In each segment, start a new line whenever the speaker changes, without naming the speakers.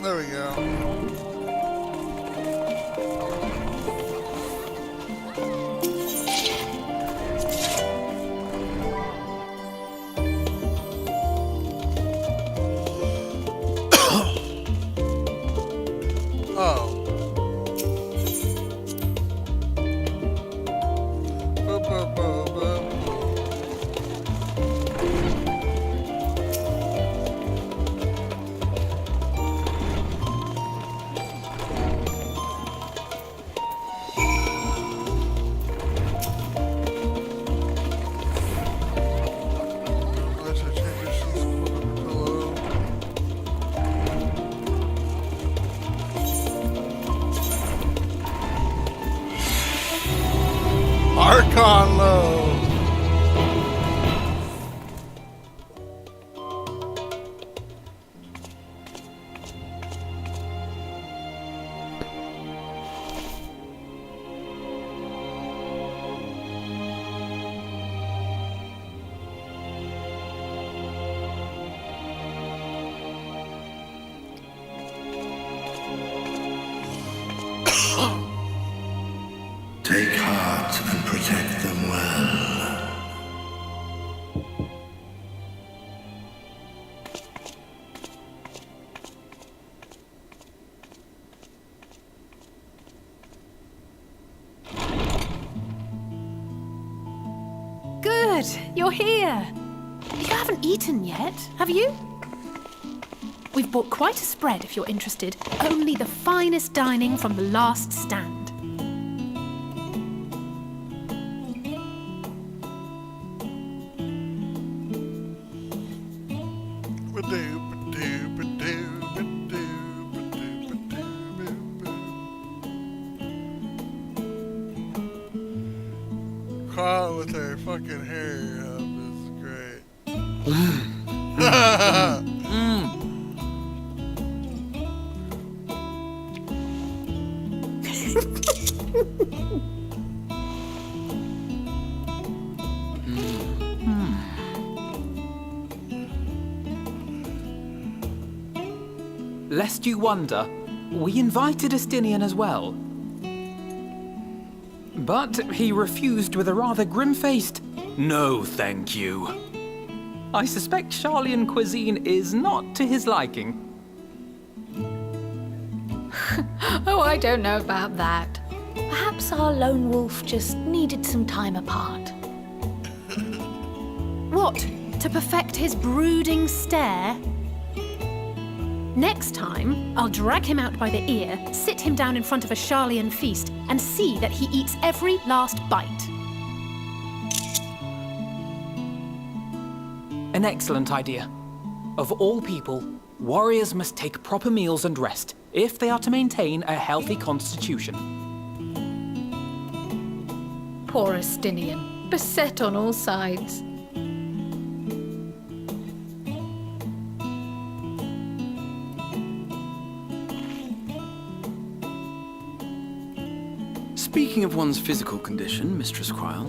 There we go. Oh. Boop, boop, boop, boop. Unless I change your sheets, put up a pillow. Archon low.
Take heart and protect them well.
Good, you're here. You haven't eaten yet, have you? We've bought quite a spread if you're interested. Only the finest dining from the last stand.
Carl with her fucking hair up is great.
Lest you wonder, we invited Estinian as well. But he refused with a rather grim-faced, "No, thank you." I suspect Charlian cuisine is not to his liking.
Oh, I don't know about that. Perhaps our lone wolf just needed some time apart.
What? To perfect his brooding stare? Next time, I'll drag him out by the ear, sit him down in front of a Charlian feast, and see that he eats every last bite.
An excellent idea. Of all people, warriors must take proper meals and rest if they are to maintain a healthy constitution.
Poor Estinian, beset on all sides.
Speaking of one's physical condition, Mistress Quile,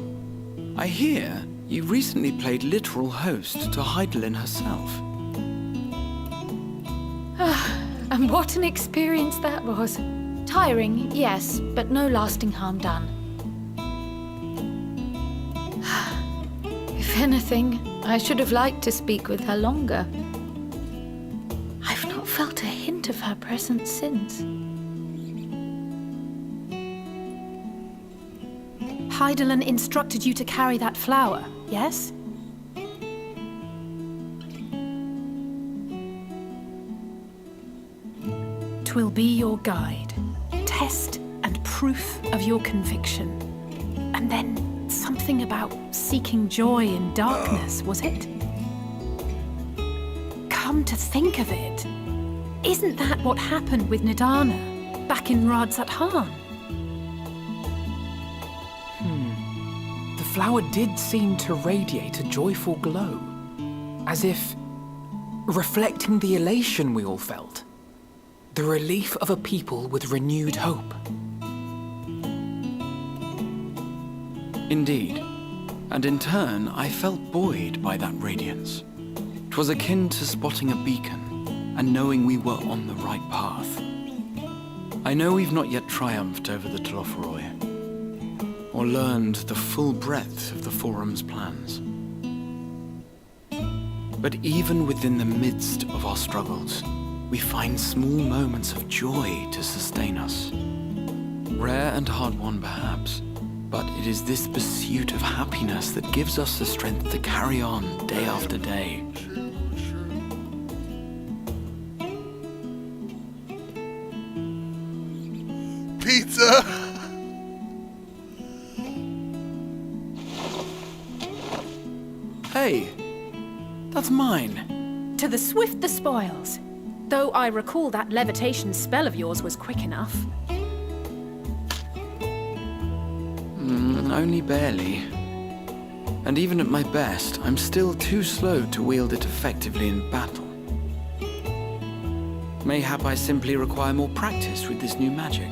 I hear you recently played literal host to Heidelin herself.
And what an experience that was. Tiring, yes, but no lasting harm done. If anything, I should have liked to speak with her longer. I've not felt a hint of her presence since.
Heidelin instructed you to carry that flower, yes? Twill be your guide, test and proof of your conviction. And then something about seeking joy in darkness, was it? Come to think of it, isn't that what happened with Nidana back in Radzat-Han?
The flower did seem to radiate a joyful glow, as if reflecting the elation we all felt, the relief of a people with renewed hope.
Indeed, and in turn I felt buoyed by that radiance. 'Twas akin to spotting a beacon, and knowing we were on the right path. I know we've not yet triumphed over the Telophoroi, or learned the full breadth of the Forum's plans. But even within the midst of our struggles, we find small moments of joy to sustain us. Rare and hard-won, perhaps, but it is this pursuit of happiness that gives us the strength to carry on day after day.
Pizza!
Hey, that's mine.
To the swift the spoils. Though I recall that levitation spell of yours was quick enough.
Only barely. And even at my best, I'm still too slow to wield it effectively in battle. Mayhap I simply require more practice with this new magic.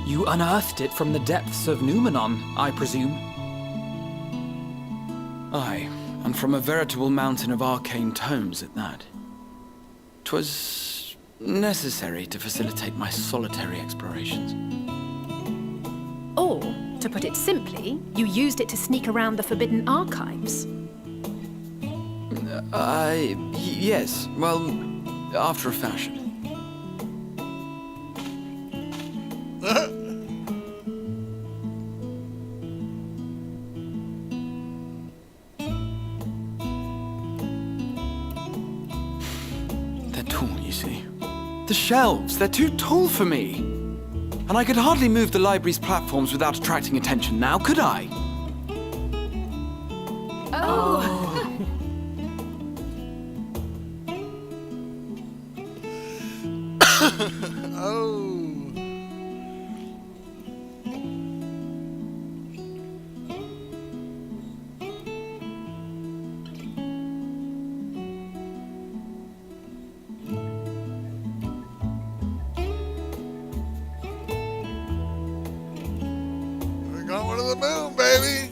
You unearthed it from the depths of Numenon, I presume?
Aye, and from a veritable mountain of arcane tomes at that. 'Twas necessary to facilitate my solitary explorations.
Or, to put it simply, you used it to sneak around the Forbidden Archives.
Yes, well, after a fashion. They're tall, you see. The shelves, they're too tall for me. And I could hardly move the library's platforms without attracting attention now, could I?
Oh. We're going to the moon, baby.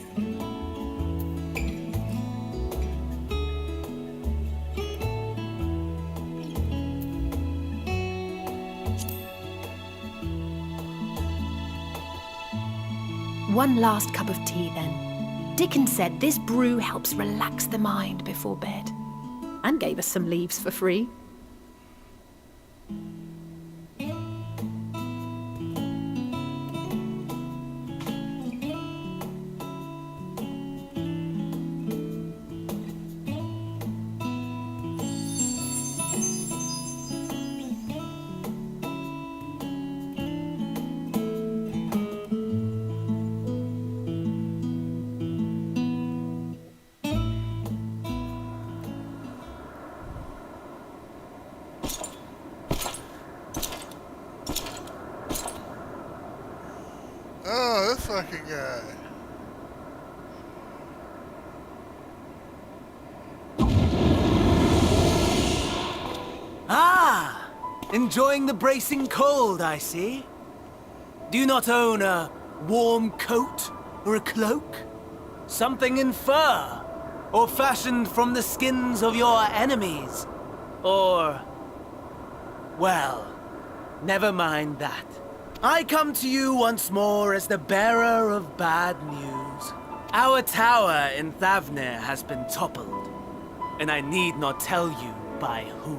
One last cup of tea, then. Dickon said this brew helps relax the mind before bed. And gave us some leaves for free.
Oh, this fucking guy.
Ah! Enjoying the bracing cold, I see. Do you not own a warm coat or a cloak? Something in fur? Or fashioned from the skins of your enemies? Or... well, never mind that. I come to you once more as the bearer of bad news. Our tower in Thavnir has been toppled, and I need not tell you by whom.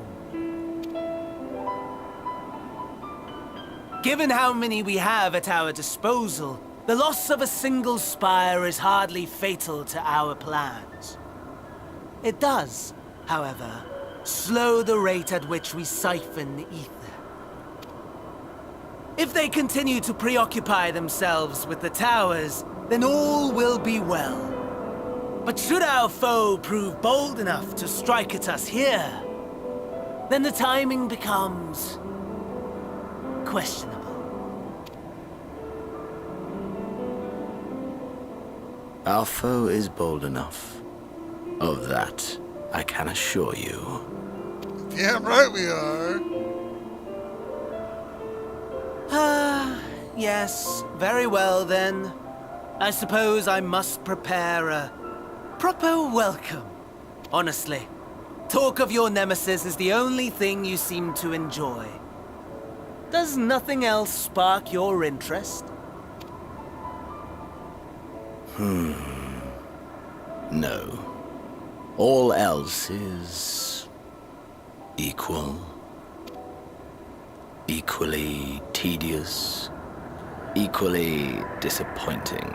Given how many we have at our disposal, the loss of a single spire is hardly fatal to our plans. It does, however, slow the rate at which we siphon ether. If they continue to preoccupy themselves with the towers, then all will be well. But should our foe prove bold enough to strike at us here, then the timing becomes questionable.
Our foe is bold enough. Of that, I can assure you.
Damn right we are.
Yes, very well then. I suppose I must prepare a proper welcome. Honestly, Talk of your nemesis is the only thing you seem to enjoy. Does nothing else spark your interest?
No. All else is equal, equally tedious, equally disappointing.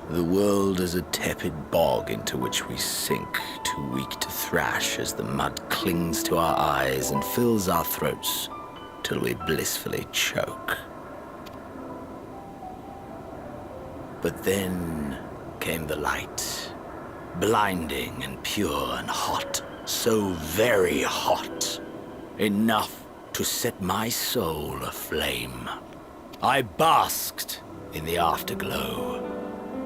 The world is a tepid bog into which we sink, too weak to thrash as the mud clings to our eyes and fills our throats till we blissfully choke. But then came the light, blinding and pure and hot, so very hot, enough to set my soul aflame. I basked in the afterglow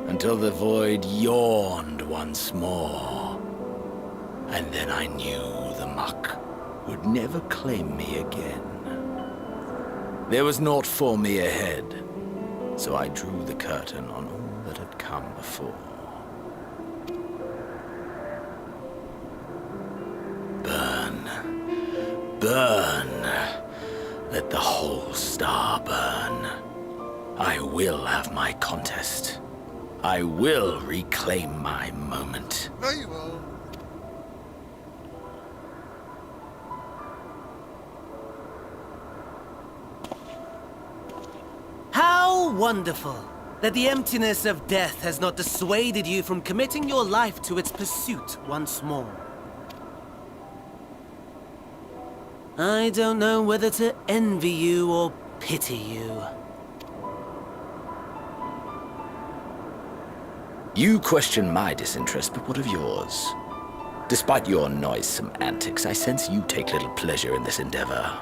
until the void yawned once more, and then I knew the muck would never claim me again. There was naught for me ahead, so I drew the curtain on all that had come before. Burn, burn, let the whole star burn. I will have my contest. I will reclaim my moment.
No, you won't.
How wonderful that the emptiness of death has not dissuaded you from committing your life to its pursuit once more. I don't know whether to envy you or pity you.
You question my disinterest, but what of yours? Despite your noisome antics, I sense you take little pleasure in this endeavor.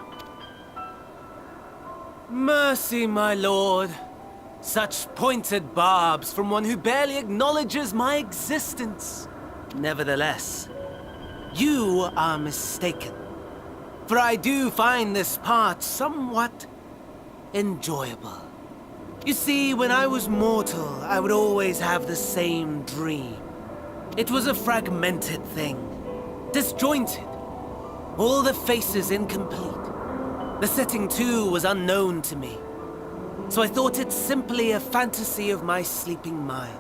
Mercy, my lord. Such pointed barbs from one who barely acknowledges my existence. Nevertheless, you are mistaken. For I do find this part somewhat enjoyable. You see, when I was mortal, I would always have the same dream. It was a fragmented thing, disjointed, all the faces incomplete. The setting, too, was unknown to me, so I thought it simply a fantasy of my sleeping mind.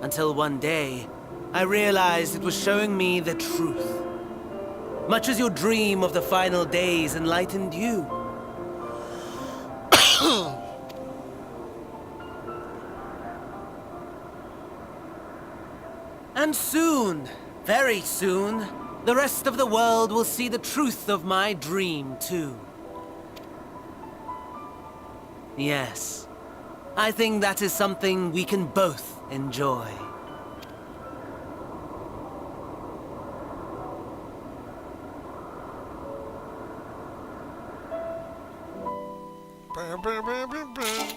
Until one day, I realized it was showing me the truth. Much as your dream of the final days enlightened you. And soon, very soon, the rest of the world will see the truth of my dream, too. Yes, I think that is something we can both enjoy.
Bam, bam, bam, bam, bam.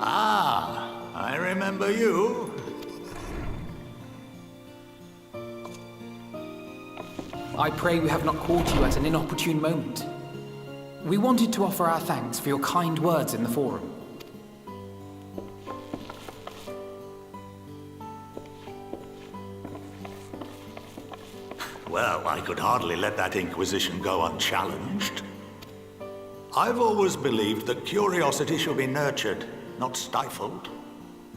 Ah, I remember you.
I pray we have not caught you at an inopportune moment. We wanted to offer our thanks for your kind words in the forum.
Well, I could hardly let that inquisition go unchallenged. I've always believed that curiosity should be nurtured, not stifled.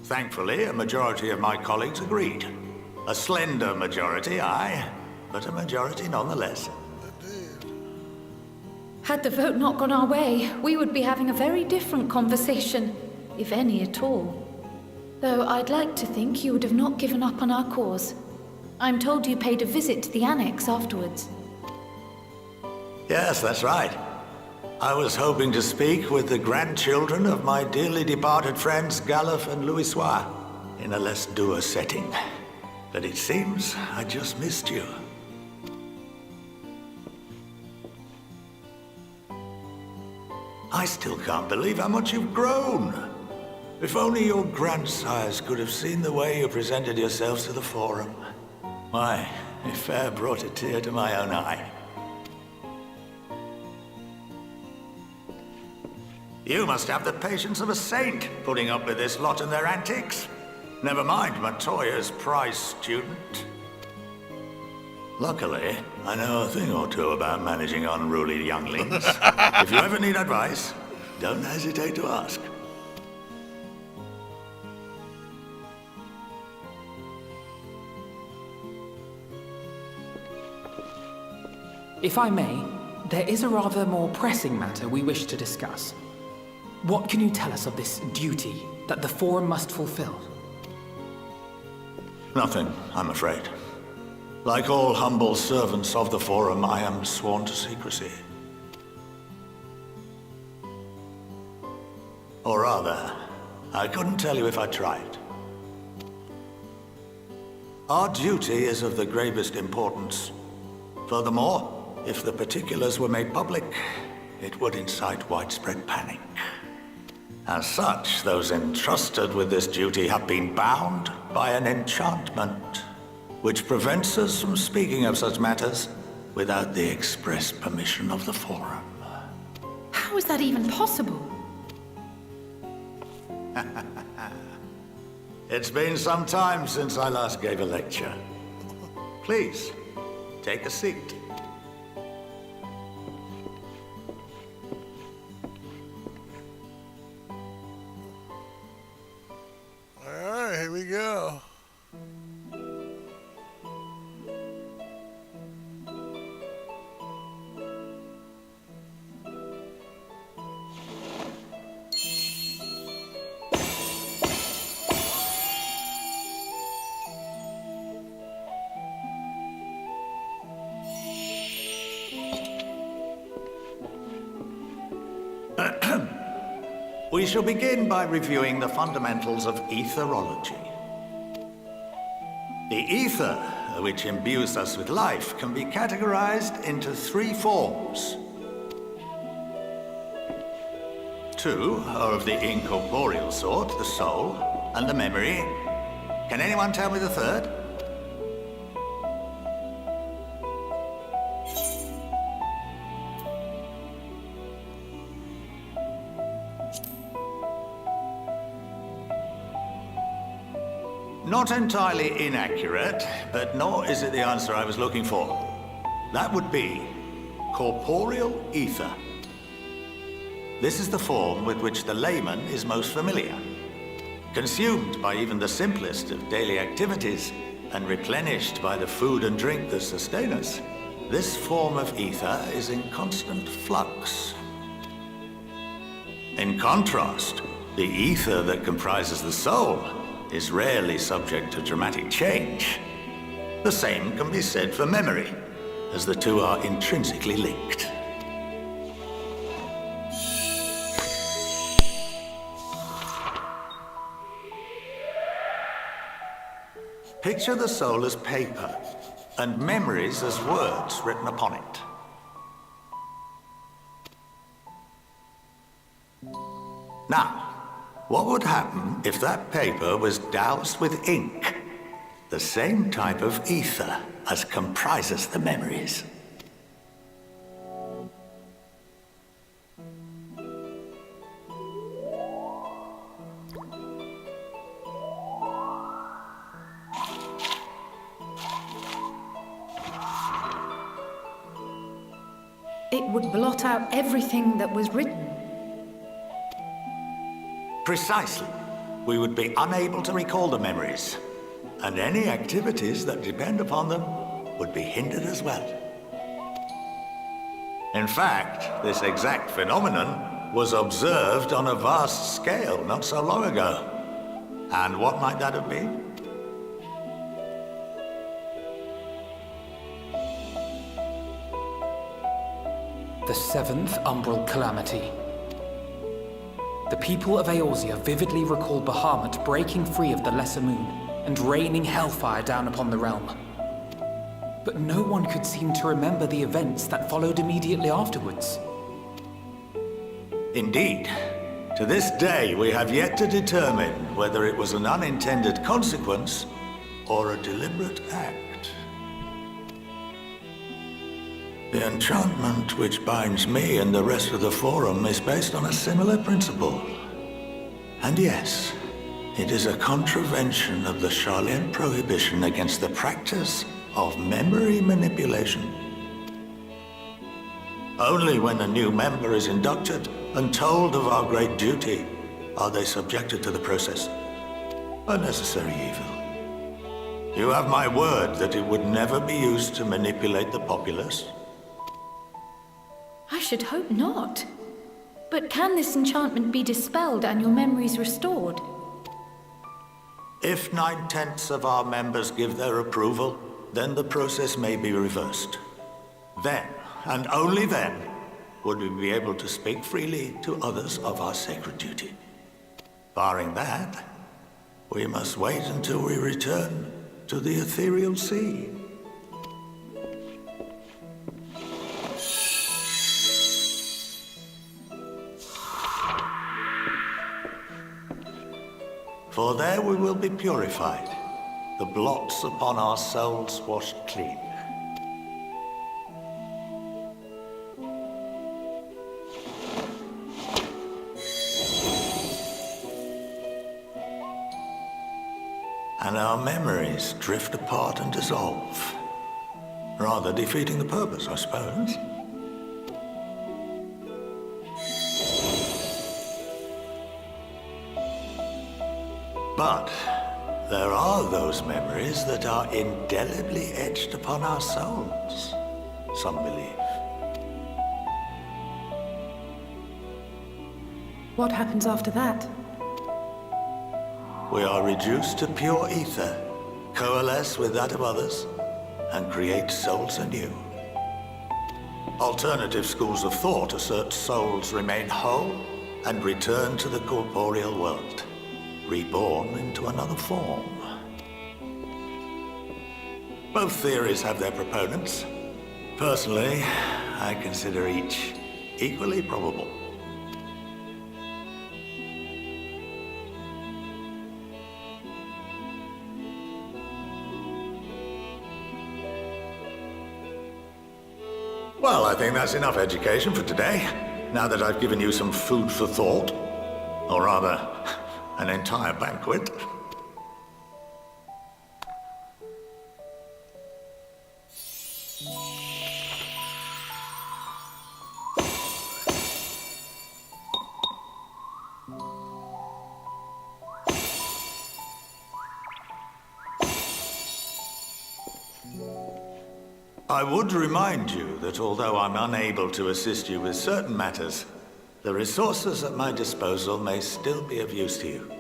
Thankfully, a majority of my colleagues agreed. A slender majority, aye, but a majority nonetheless.
Had the vote not gone our way, we would be having a very different conversation, if any at all. Though I'd like to think you would have not given up on our cause. I'm told you paid a visit to the annex afterwards.
Yes, that's right. I was hoping to speak with the grandchildren of my dearly departed friends Galuf and Louisoix in a less dour setting. But it seems I just missed you. I still can't believe how much you've grown. If only your grandsires could have seen the way you presented yourselves to the Forum. Why, it fair brought a tear to my own eye. You must have the patience of a saint, putting up with this lot and their antics. Never mind Montoya's prize student. Luckily, I know a thing or two about managing unruly younglings. If you ever need advice, don't hesitate to ask.
If I may, there is a rather more pressing matter we wish to discuss. What can you tell us of this duty that the Forum must fulfill?
Nothing, I'm afraid. Like all humble servants of the Forum, I am sworn to secrecy. Or rather, I couldn't tell you if I tried. Our duty is of the gravest importance. Furthermore, if the particulars were made public, it would incite widespread panic. As such, those entrusted with this duty have been bound by an enchantment, which prevents us from speaking of such matters without the express permission of the Forum.
How is that even possible?
It's been some time since I last gave a lecture. Please, take a seat.
Alright, here we go.
We shall begin by reviewing the fundamentals of etherology. The ether, which imbues us with life, can be categorized into three forms. Two are of the incorporeal sort, the soul, and the memory. Can anyone tell me the third? Not entirely inaccurate, but nor is it the answer I was looking for. That would be corporeal ether. This is the form with which the layman is most familiar. Consumed by even the simplest of daily activities, and replenished by the food and drink that sustain us, this form of ether is in constant flux. In contrast, the ether that comprises the soul is rarely subject to dramatic change. The same can be said for memory, as the two are intrinsically linked. Picture the soul as paper, and memories as words written upon it. Now, What would happen if that paper was doused with ink? The same type of ether as comprises the memories.
It would blot out everything that was written.
Precisely. We would be unable to recall the memories, and any activities that depend upon them would be hindered as well. In fact, this exact phenomenon was observed on a vast scale not so long ago. And what might that have been?
The seventh Umbral Calamity. The people of Eorzea vividly recall Bahamut breaking free of the Lesser Moon and raining hellfire down upon the realm. But no one could seem to remember the events that followed immediately afterwards.
Indeed. To this day, we have yet to determine whether it was an unintended consequence or a deliberate act. The enchantment which binds me and the rest of the Forum is based on a similar principle. And yes, it is a contravention of the Sharlayan prohibition against the practice of memory manipulation. Only when a new member is inducted and told of our great duty are they subjected to the process. A necessary evil. You have my word that it would never be used to manipulate the populace.
I should hope not. But can this enchantment be dispelled and your memories restored?
If 9/10 of our members give their approval, then the process may be reversed. Then, and only then, would we be able to speak freely to others of our sacred duty. Barring that, we must wait until we return to the ethereal sea. For there we will be purified, the blots upon our souls washed clean. And our memories drift apart and dissolve, rather defeating the purpose, I suppose. But there are those memories that are indelibly etched upon our souls, some believe.
What happens after that?
We are reduced to pure ether, coalesce with that of others, and create souls anew. Alternative schools of thought assert souls remain whole and return to the corporeal world, reborn into another form. Both theories have their proponents. Personally, I consider each equally probable. Well, I think that's enough education for today, now that I've given you some food for thought. Or rather, an entire banquet. I would remind you that although I'm unable to assist you with certain matters, the resources at my disposal may still be of use to you.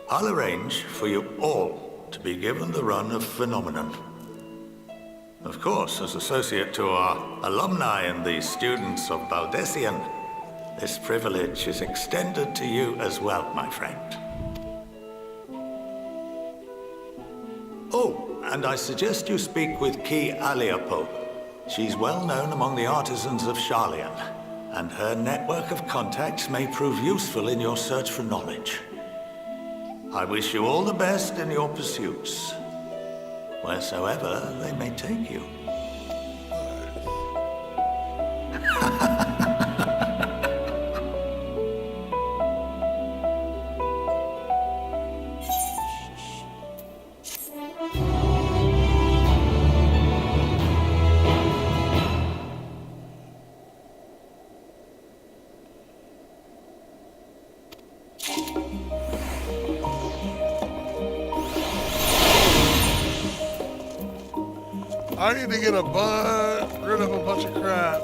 I'll arrange for you all to be given the run of Phenomenon. Of course, as associate to our alumni and the students of Baldessian, this privilege is extended to you as well, my friend. Oh, and I suggest you speak with Ki Aliapo. She's well known among the artisans of Sharlayan, and her network of contacts may prove useful in your search for knowledge. I wish you all the best in your pursuits, wheresoever they may take you.
I need to get rid of a bunch of crap.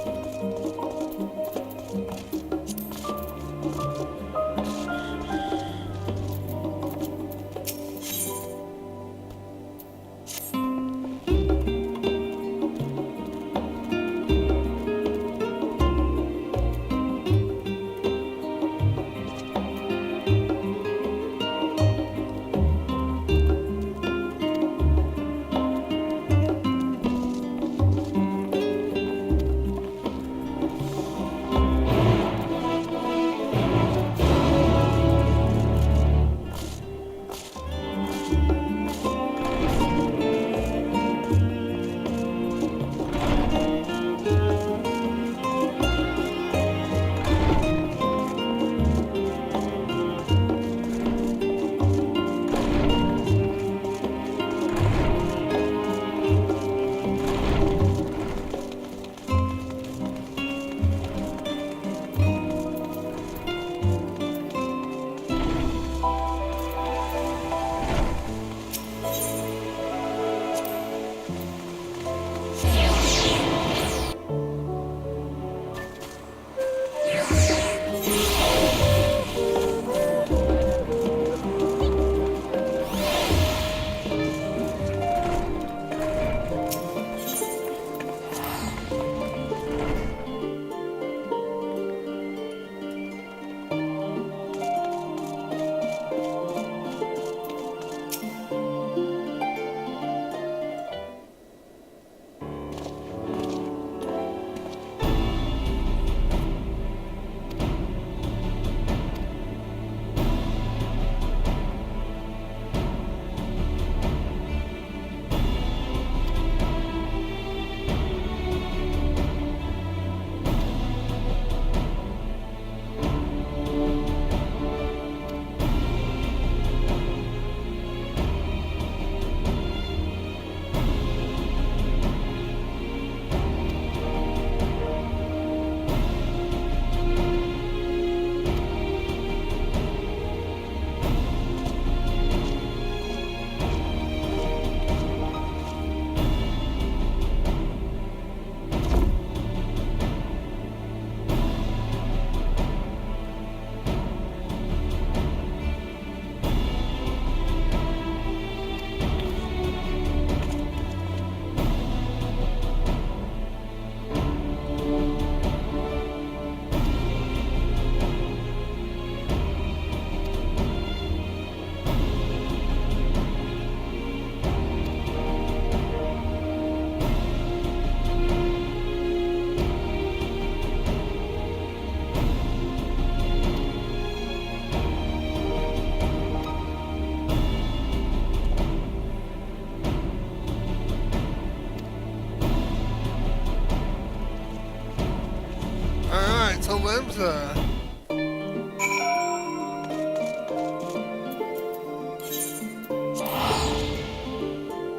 Limsa.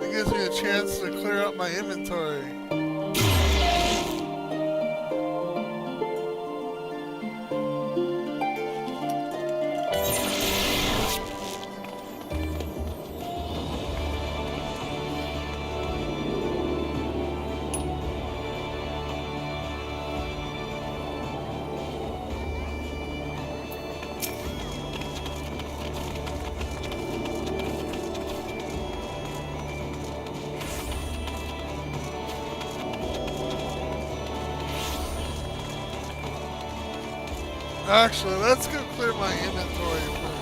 It gives me a chance to clear out my inventory. Actually, let's go clear my inventory first.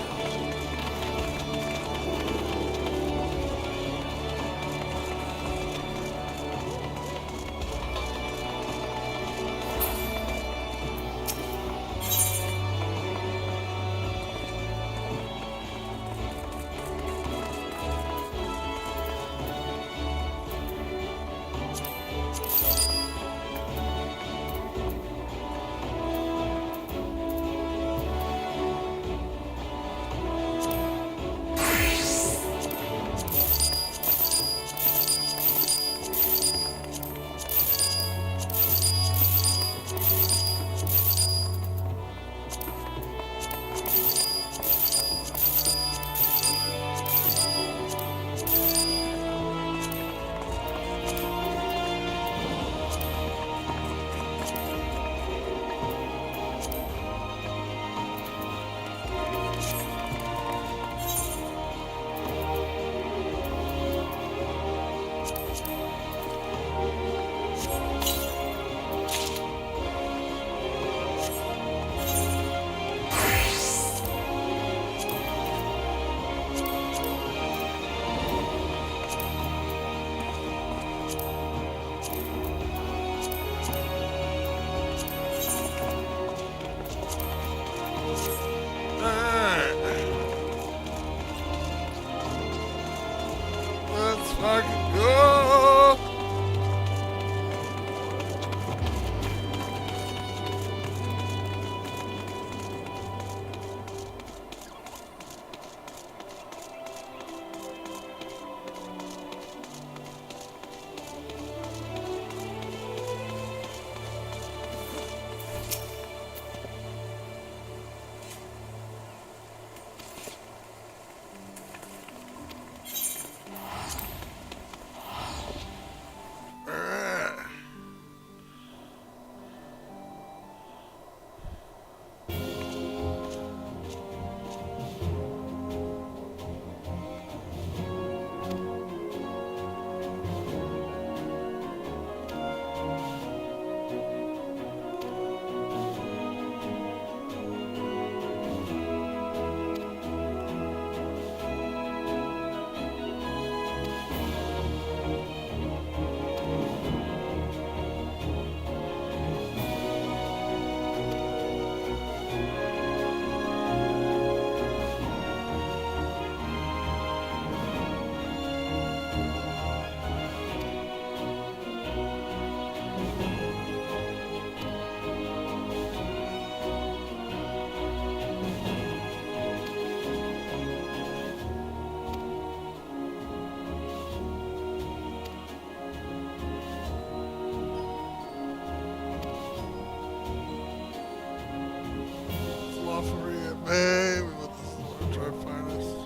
Hey, we want this to our finest.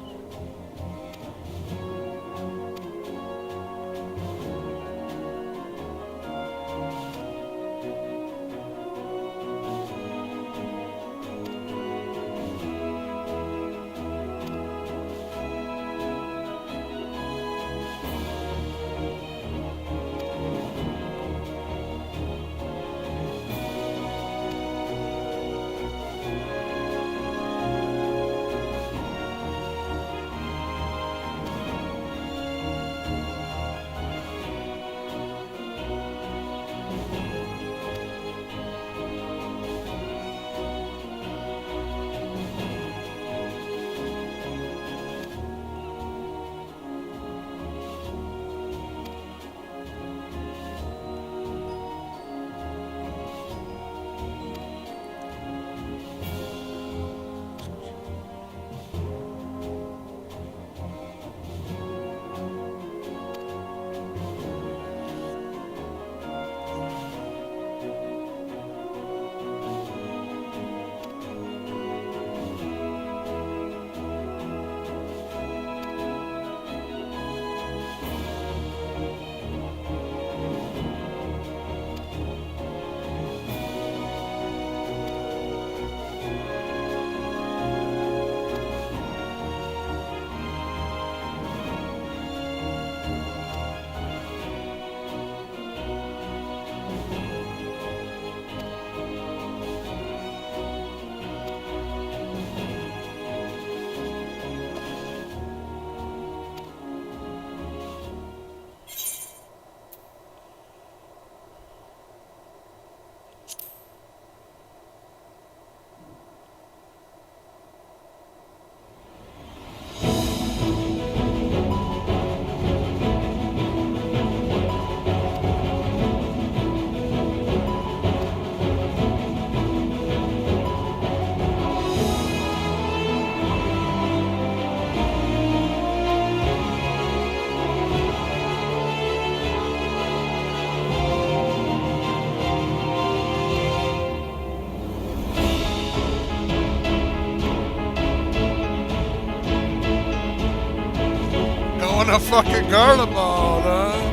Don't wanna fucking guard them all, huh?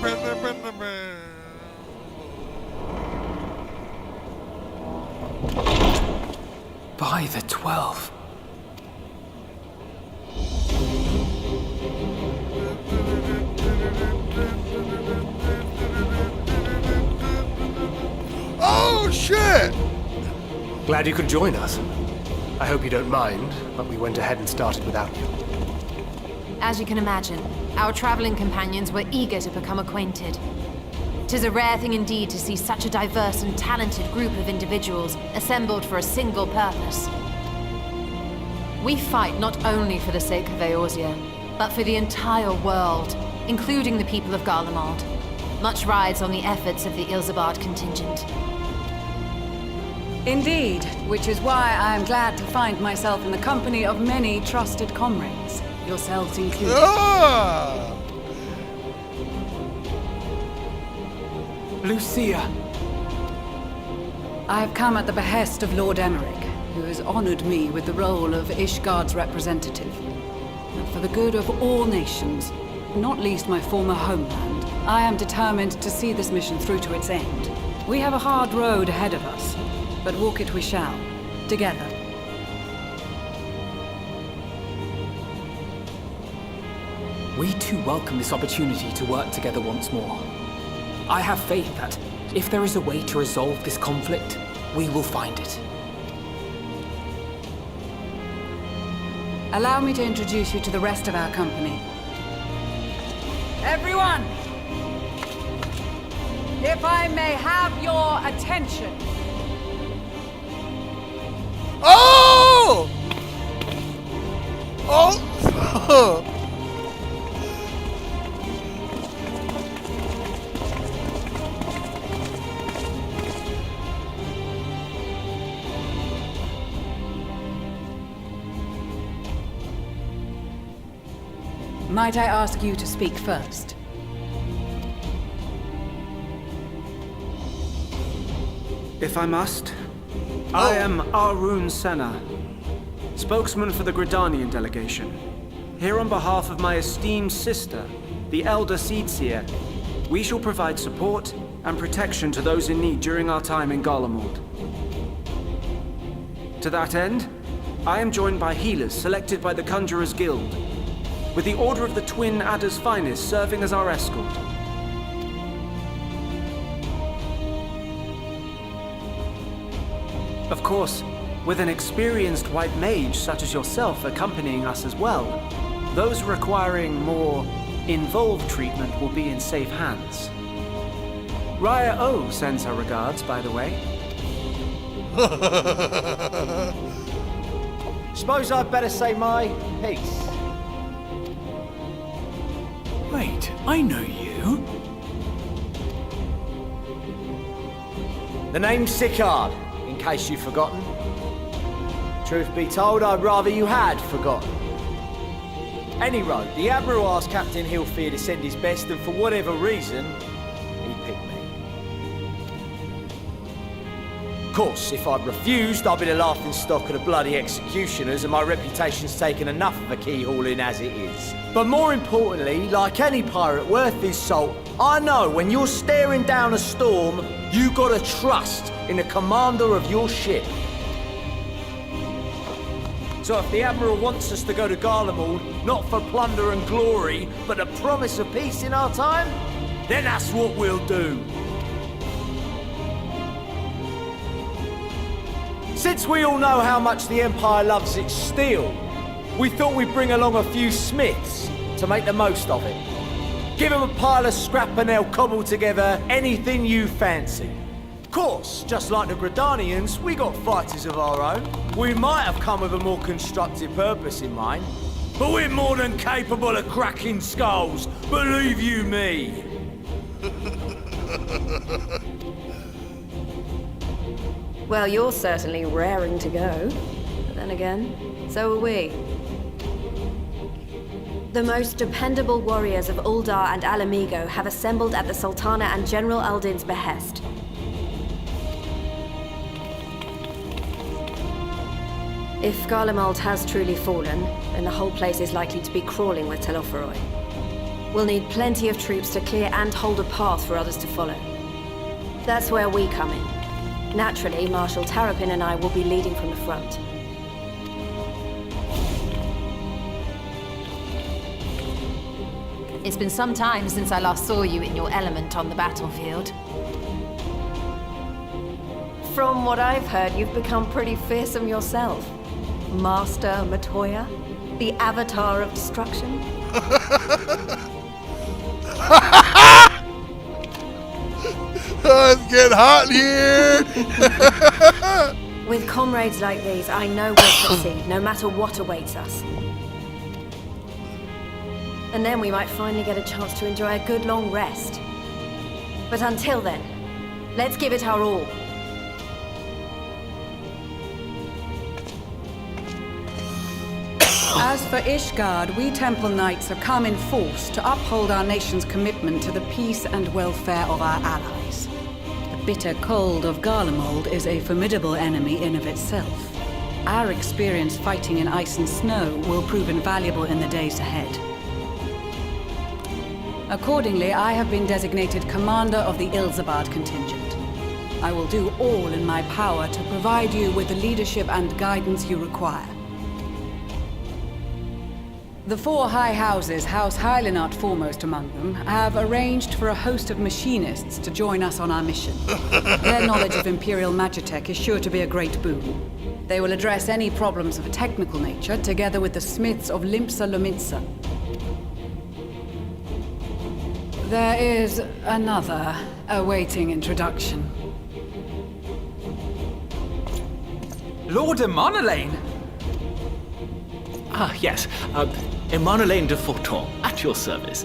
By the 12.
Oh, shit!
Glad you could join us. I hope you don't mind, but we went ahead and started without you.
As you can imagine, our traveling companions were eager to become acquainted. 'Tis a rare thing indeed to see such a diverse and talented group of individuals assembled for a single purpose. We fight not only for the sake of Eorzea, but for the entire world, including the people of Garlemald. Much rides on the efforts of the Ilzabard contingent.
Indeed, which is why I am glad to find myself in the company of many trusted comrades, yourselves included.
Ah!
Lucia!
I have come at the behest of Lord Emmerich, who has honored me with the role of Ishgard's representative. And for the good of all nations, not least my former homeland, I am determined to see this mission through to its end. We have a hard road ahead of us, but walk it we shall, together.
We too welcome this opportunity to work together once more. I have faith that, if there is a way to resolve this conflict, we will find it.
Allow me to introduce you to the rest of our company. Everyone! If I may have your attention.
Oh! Oh!
Might I ask you to speak first?
If I must, I am Arun Senna, spokesman for the Gridanian delegation. Here on behalf of my esteemed sister, the Elder Seedseer, we shall provide support and protection to those in need during our time in Garlemald. To that end, I am joined by healers selected by the Conjurers Guild, with the Order of the Twin Adder's Finest serving as our escort. Of course, with an experienced white mage such as yourself accompanying us as well, those requiring more involved treatment will be in safe hands. Raya O sends her regards, by the way.
Suppose I'd better say my piece.
Wait, I know you.
The name's Sicard, in case you've forgotten. Truth be told, I'd rather you had forgotten. Any road, the Admiral asked Captain Hillfear to send his best, and for whatever reason, he picked me. Of course, if I'd refused, I'd be the laughingstock of the bloody executioners, and my reputation's taken enough of a keyhauling as it is. But more importantly, like any pirate worth his salt, I know when you're staring down a storm, you gotta trust in the commander of your ship. So if the Admiral wants us to go to Garlemald, not for plunder and glory, but a promise of peace in our time, then that's what we'll do. Since we all know how much the Empire loves its steel, we thought we'd bring along a few smiths to make the most of it. Give them a pile of scrap and they'll cobble together anything you fancy. Of course, just like the Gridanians, we got fighters of our own. We might have come with a more constructive purpose in mind, but we're more than capable of cracking skulls, believe you me.
Well, you're certainly raring to go. But then again, so are we. The most dependable warriors of Uldar and Alamigo have assembled at the Sultana and General Aldin's behest. If Garlemald has truly fallen, then the whole place is likely to be crawling with Telophoroi. We'll need plenty of troops to clear and hold a path for others to follow. That's where we come in. Naturally, Marshal Terrapin and I will be leading from the front.
It's been some time since I last saw you in your element on the battlefield.
From what I've heard, you've become pretty fearsome yourself. Master Matoya, the avatar of destruction.
It's getting hot here!
With comrades like these, I know we'll succeed, no matter what awaits us. And then we might finally get a chance to enjoy a good long rest. But until then, let's give it our all.
As for Ishgard, we Temple Knights have come in force to uphold our nation's commitment to the peace and welfare of our allies. The bitter cold of Garlemald is a formidable enemy in of itself. Our experience fighting in ice and snow will prove invaluable in the days ahead. Accordingly, I have been designated commander of the Ilzabad contingent. I will do all in my power to provide you with the leadership and guidance you require. The four high houses, House Hylinart foremost among them, have arranged for a host of machinists to join us on our mission. Their knowledge of Imperial Magitech is sure to be a great boon. They will address any problems of a technical nature, together with the smiths of Limpsa Lomitsa. There is another awaiting introduction.
Lord Emanolaine!
Ah, yes. Emanolaine de Forton, at your service.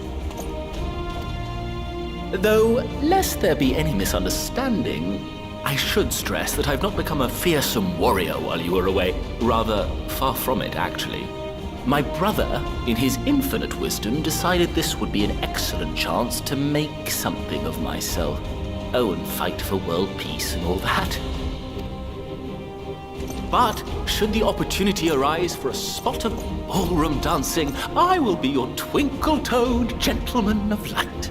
Though, lest there be any misunderstanding, I should stress that I've not become a fearsome warrior while you were away. Rather, far from it, actually. My brother, in his infinite wisdom, decided this would be an excellent chance to make something of myself. Oh, and fight for world peace and all that. But, should the opportunity arise for a spot of ballroom dancing, I will be your twinkle-toed gentleman of light.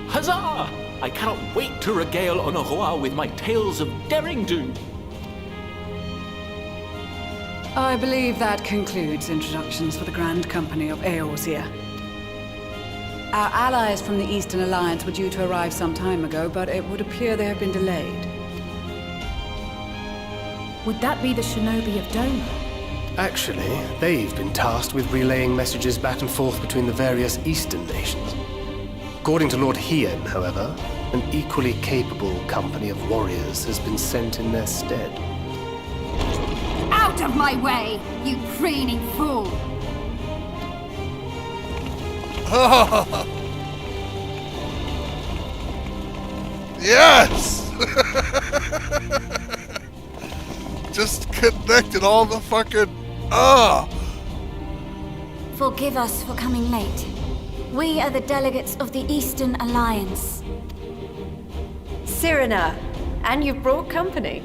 Huzzah! I cannot wait to regale Honoroa with my tales of daring-do.
I believe that concludes introductions for the Grand Company of Eorzea. Our allies from the Eastern Alliance were due to arrive some time ago, but it would appear they have been delayed.
Would that be the shinobi of Doma?
Actually, they've been tasked with relaying messages back and forth between the various Eastern nations. According to Lord Hien, however, an equally capable company of warriors has been sent in their stead.
Out of my way, you preening fool!
Yes! Just connected all the fucking...
Forgive us for coming late. We are the delegates of the Eastern Alliance.
Cyrena, and you've brought company.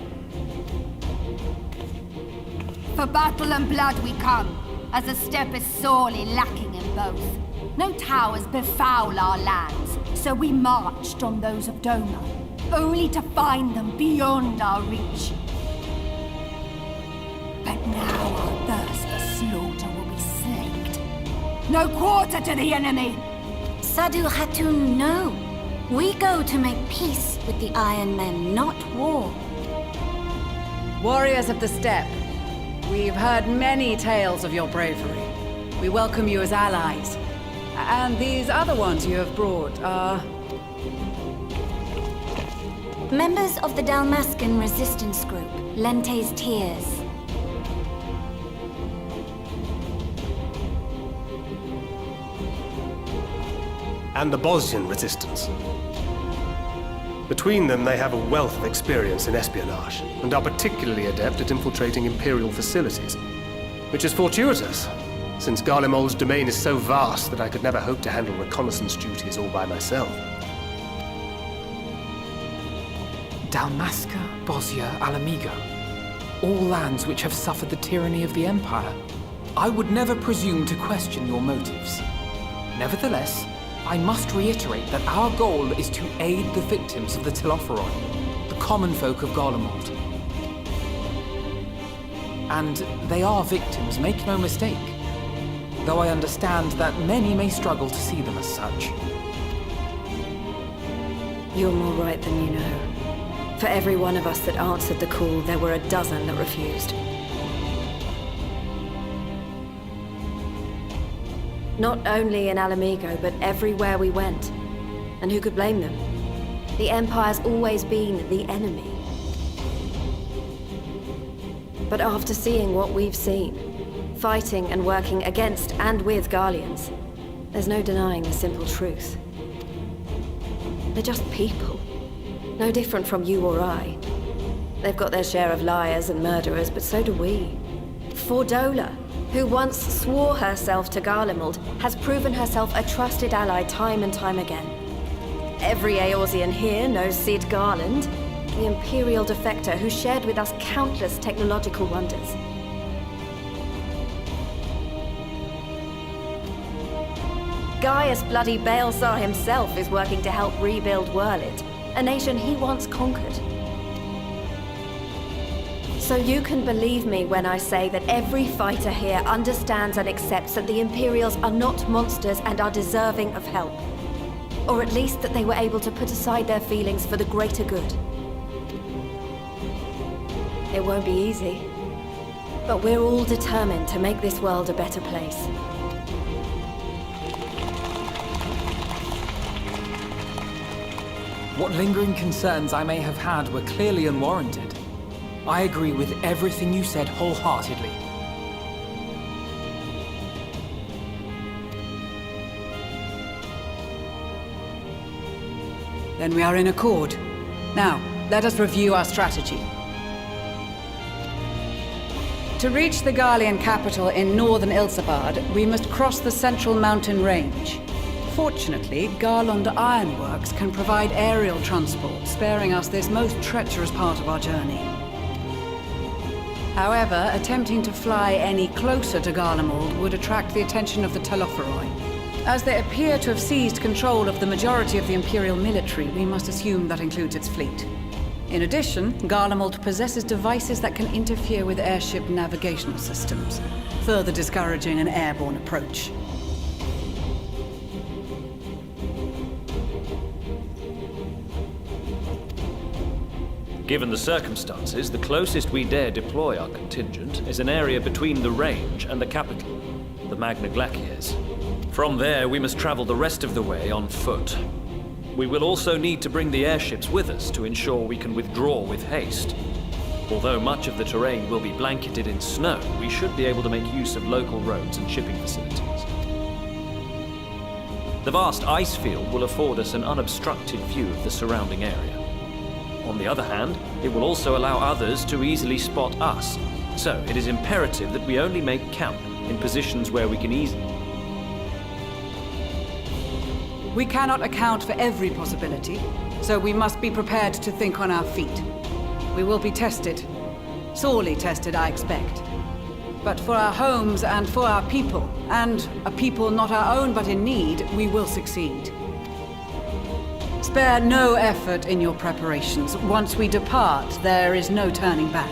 For battle and blood we come, as a step is sorely lacking in both. No towers befoul our lands, so we marched on those of Doma, only to find them beyond our reach. But now our thirst for slaughter will be slaked. No quarter to the enemy! Sadu Hatun, no. We go to make peace with the Iron Men, not war.
Warriors of the Steppe, we've heard many tales of your bravery. We welcome you as allies. And these other ones you have brought are...
Members of the Dalmascan resistance group, Lente's Tears.
And the Bosnian resistance. Between them, they have a wealth of experience in espionage, and are particularly adept at infiltrating Imperial facilities. Which is fortuitous, since Garlemald's domain is so vast that I could never hope to handle reconnaissance duties all by myself.
Dalmasca, Bosnia, Alamigo. All lands which have suffered the tyranny of the Empire. I would never presume to question your motives. Nevertheless, I must reiterate that our goal is to aid the victims of the Telophoroi, the common folk of Garlemald. And they are victims, make no mistake. Though I understand that many may struggle to see them as such.
You're more right than you know. For every one of us that answered the call, there were a dozen that refused. Not only in Alamigo, but everywhere we went. And who could blame them? The Empire's always been the enemy. But after seeing what we've seen, fighting and working against and with Garleans, there's no denying the simple truth. They're just people. No different from you or I. They've got their share of liars and murderers, but so do we. Fordola, who once swore herself to Garlemald, has proven herself a trusted ally time and time again. Every Eorzean here knows Cid Garland, the Imperial defector who shared with us countless technological wonders. Gaius bloody Baelsar himself is working to help rebuild Werlid, a nation he once conquered. So you can believe me when I say that every fighter here understands and accepts that the Imperials are not monsters and are deserving of help. Or at least that they were able to put aside their feelings for the greater good. It won't be easy, but we're all determined to make this world a better place.
What lingering concerns I may have had were clearly unwarranted. I agree with everything you said wholeheartedly.
Then we are in accord. Now, let us review our strategy. To reach the Garlean capital in northern Ilsabard, we must cross the central mountain range. Fortunately, Garland Ironworks can provide aerial transport, sparing us this most treacherous part of our journey. However, attempting to fly any closer to Garlemald would attract the attention of the Telophoroi. As they appear to have seized control of the majority of the Imperial military, we must assume that includes its fleet. In addition, Garlemald possesses devices that can interfere with airship navigational systems, further discouraging an airborne approach.
Given the circumstances, the closest we dare deploy our contingent is an area between the range and the capital, the Magna Glaciers. From there, we must travel the rest of the way on foot. We will also need to bring the airships with us to ensure we can withdraw with haste. Although much of the terrain will be blanketed in snow, we should be able to make use of local roads and shipping facilities. The vast ice field will afford us an unobstructed view of the surrounding area. On the other hand, it will also allow others to easily spot us. So it is imperative that we only make camp in positions where we can easily...
We cannot account for every possibility, so we must be prepared to think on our feet. We will be tested. Sorely tested, I expect. But for our homes and for our people, and a people not our own but in need, we will succeed. Spare no effort in your preparations. Once we depart, there is no turning back.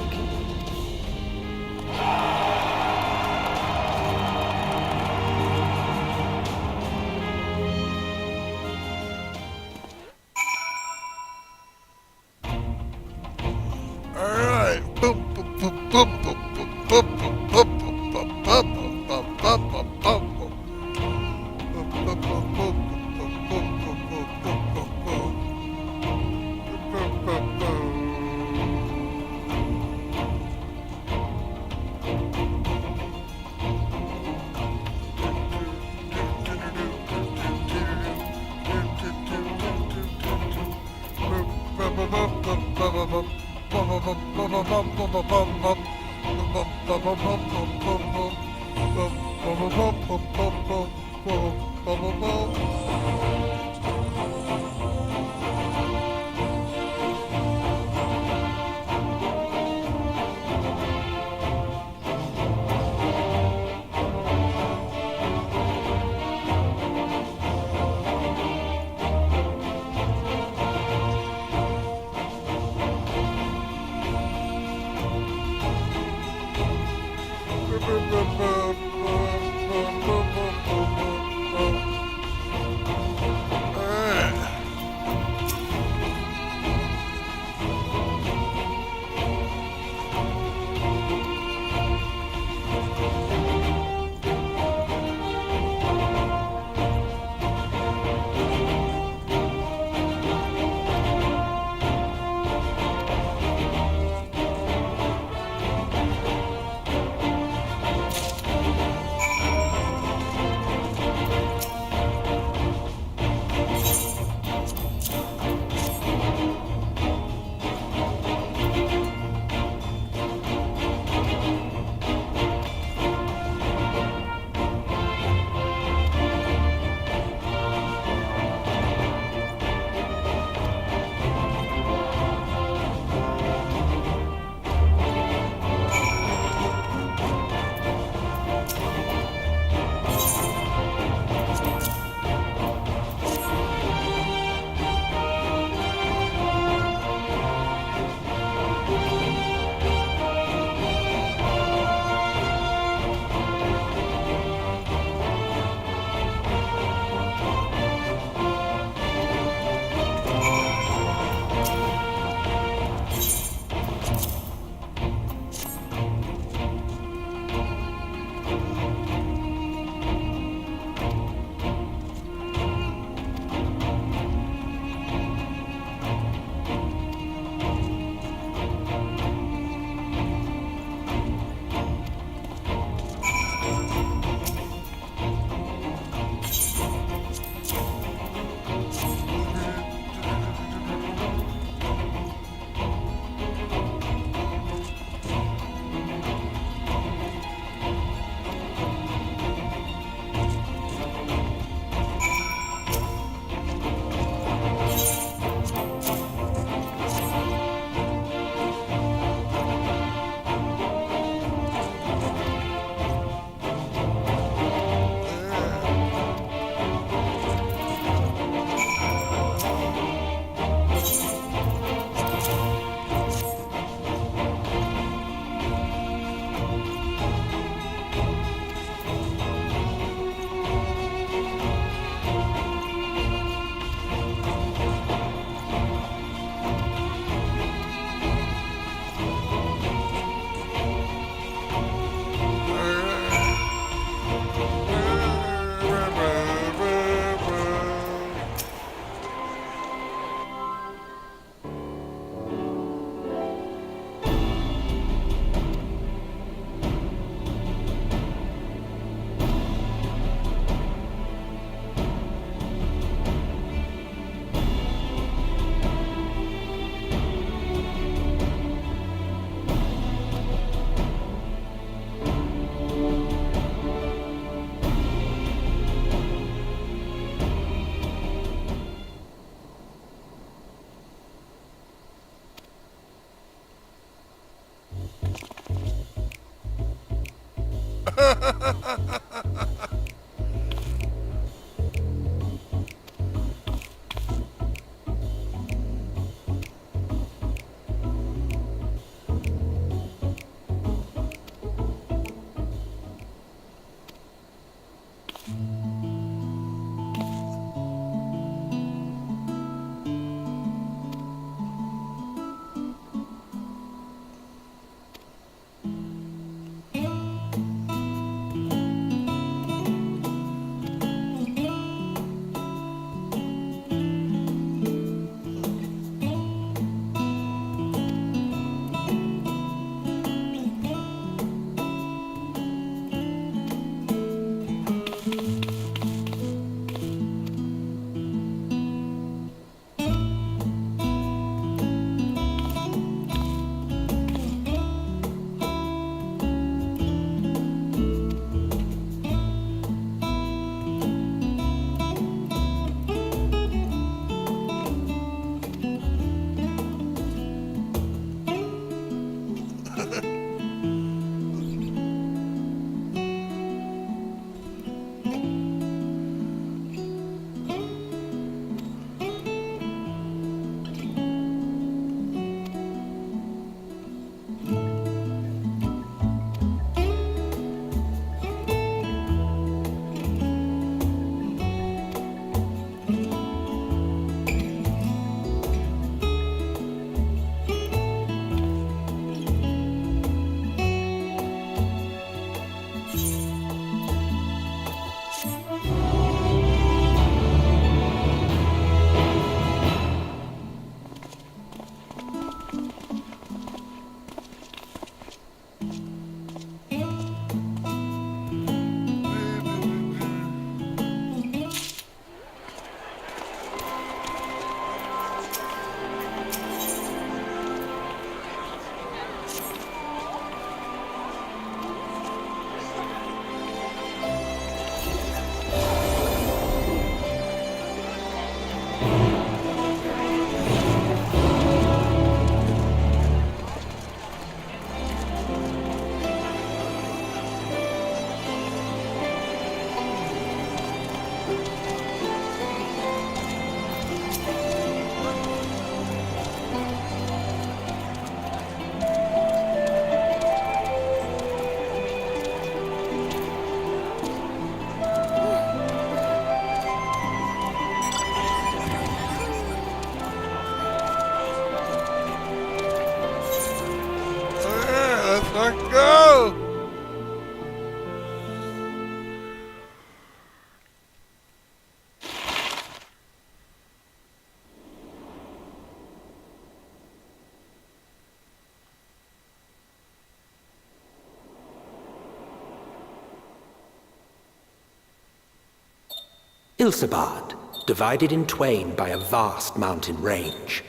Ilsabard, divided in twain by a vast mountain range.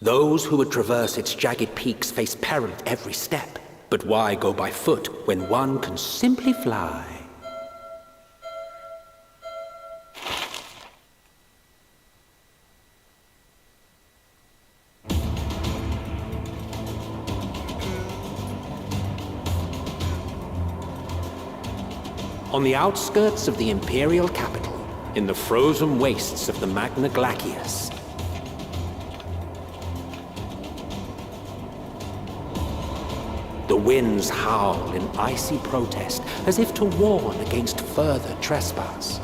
Those who would traverse its jagged peaks face peril at every step. But why go by foot when one can simply fly? On the outskirts of the Imperial capital, in the frozen wastes of the Magna Glacius, the winds howl in icy protest, as if to warn against further trespass.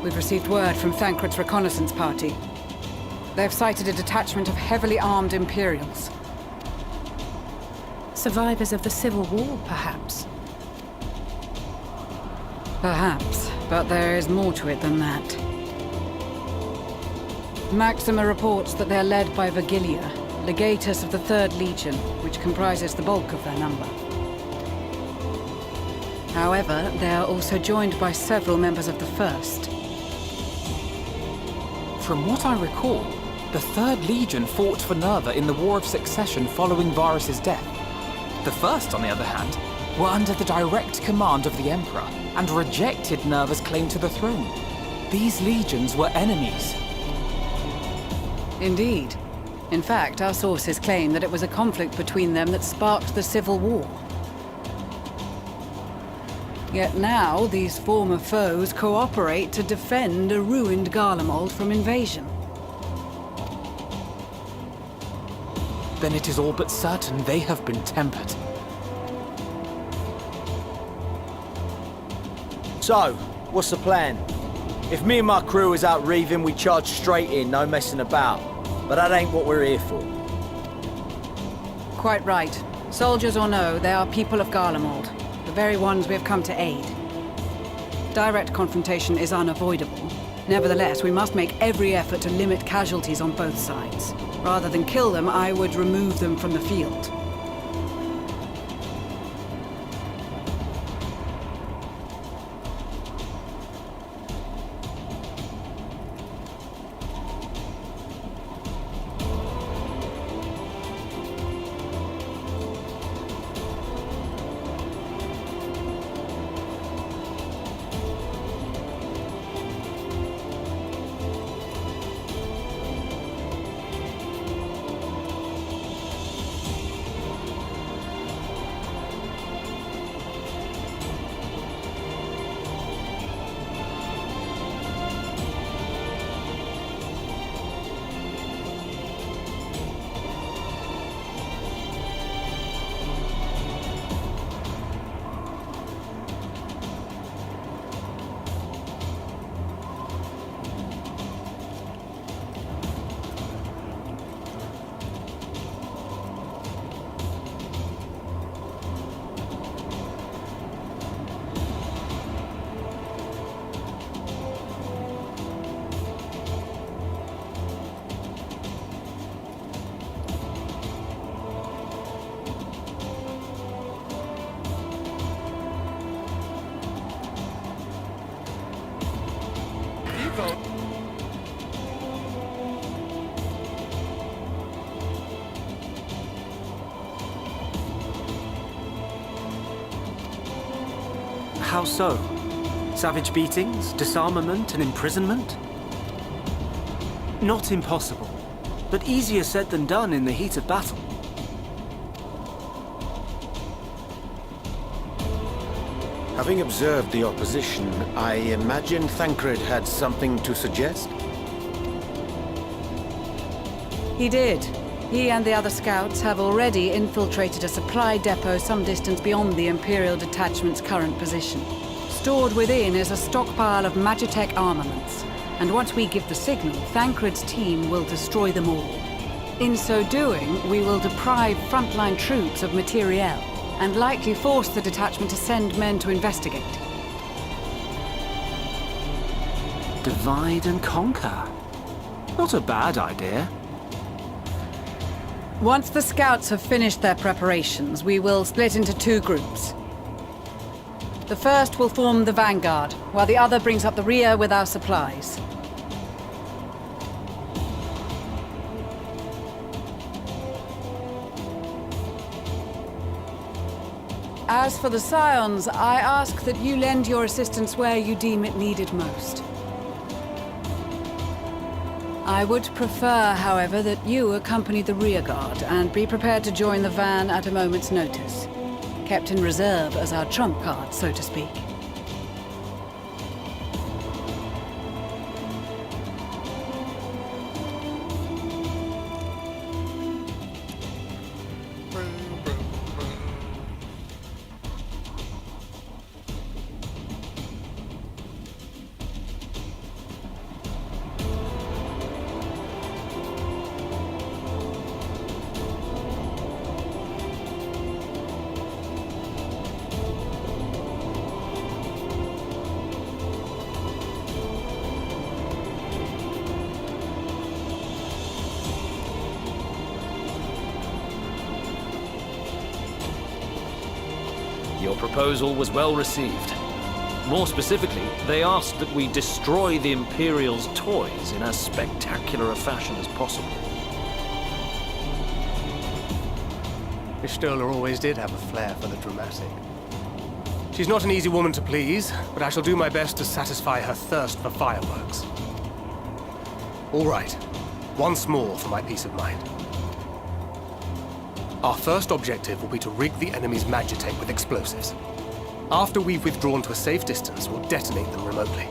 We've received word from Thancred's reconnaissance party. They've sighted a detachment of heavily armed Imperials.
Survivors of the Civil War, perhaps?
Perhaps, but there is more to it than that. Maxima reports that they're led by Vergilia, legatus of the 3rd Legion, which comprises the bulk of their number. However, they are also joined by several members of the 1st.
From what I recall, the 3rd Legion fought for Nerva in the War of Succession following Varus's death. The 1st, on the other hand, were under the direct command of the Emperor and rejected Nerva's claim to the throne. These legions were enemies.
Indeed. In fact, our sources claim that it was a conflict between them that sparked the Civil War. Yet now, these former foes cooperate to defend a ruined Garlemald from invasion.
Then it is all but certain they have been tempered.
So, what's the plan? If me and my crew is out reaving, we charge straight in, no messing about. But that ain't what we're here for.
Quite right. Soldiers or no, they are people of Garlemald. The very ones we have come to aid. Direct confrontation is unavoidable. Nevertheless, we must make every effort to limit casualties on both sides. Rather than kill them, I would remove them from the field.
How so? Savage beatings, disarmament, and imprisonment? Not impossible, but easier said than done in the heat of battle.
Having observed the opposition, I imagine Thancred had something to suggest?
He did. He and the other scouts have already infiltrated a supply depot some distance beyond the Imperial detachment's current position. Stored within is a stockpile of Magitech armaments, and once we give the signal, Thancred's team will destroy them all. In so doing, we will deprive frontline troops of materiel, and likely force the detachment to send men to investigate.
Divide and conquer. Not a bad idea.
Once the scouts have finished their preparations, we will split into two groups. The first will form the vanguard, while the other brings up the rear with our supplies. As for the Scions, I ask that you lend your assistance where you deem it needed most. I would prefer, however, that you accompany the rearguard and be prepared to join the van at a moment's notice. Kept in reserve as our trump card, so to speak.
Your proposal was well received. More specifically, they asked that we destroy the Imperial's toys in as spectacular a fashion as possible.
Ishtola always did have a flair for the dramatic. She's not an easy woman to please, but I shall do my best to satisfy her thirst for fireworks. All right, once more for my peace of mind. Our first objective will be to rig the enemy's Magitate with explosives. After we've withdrawn to a safe distance, we'll detonate them remotely.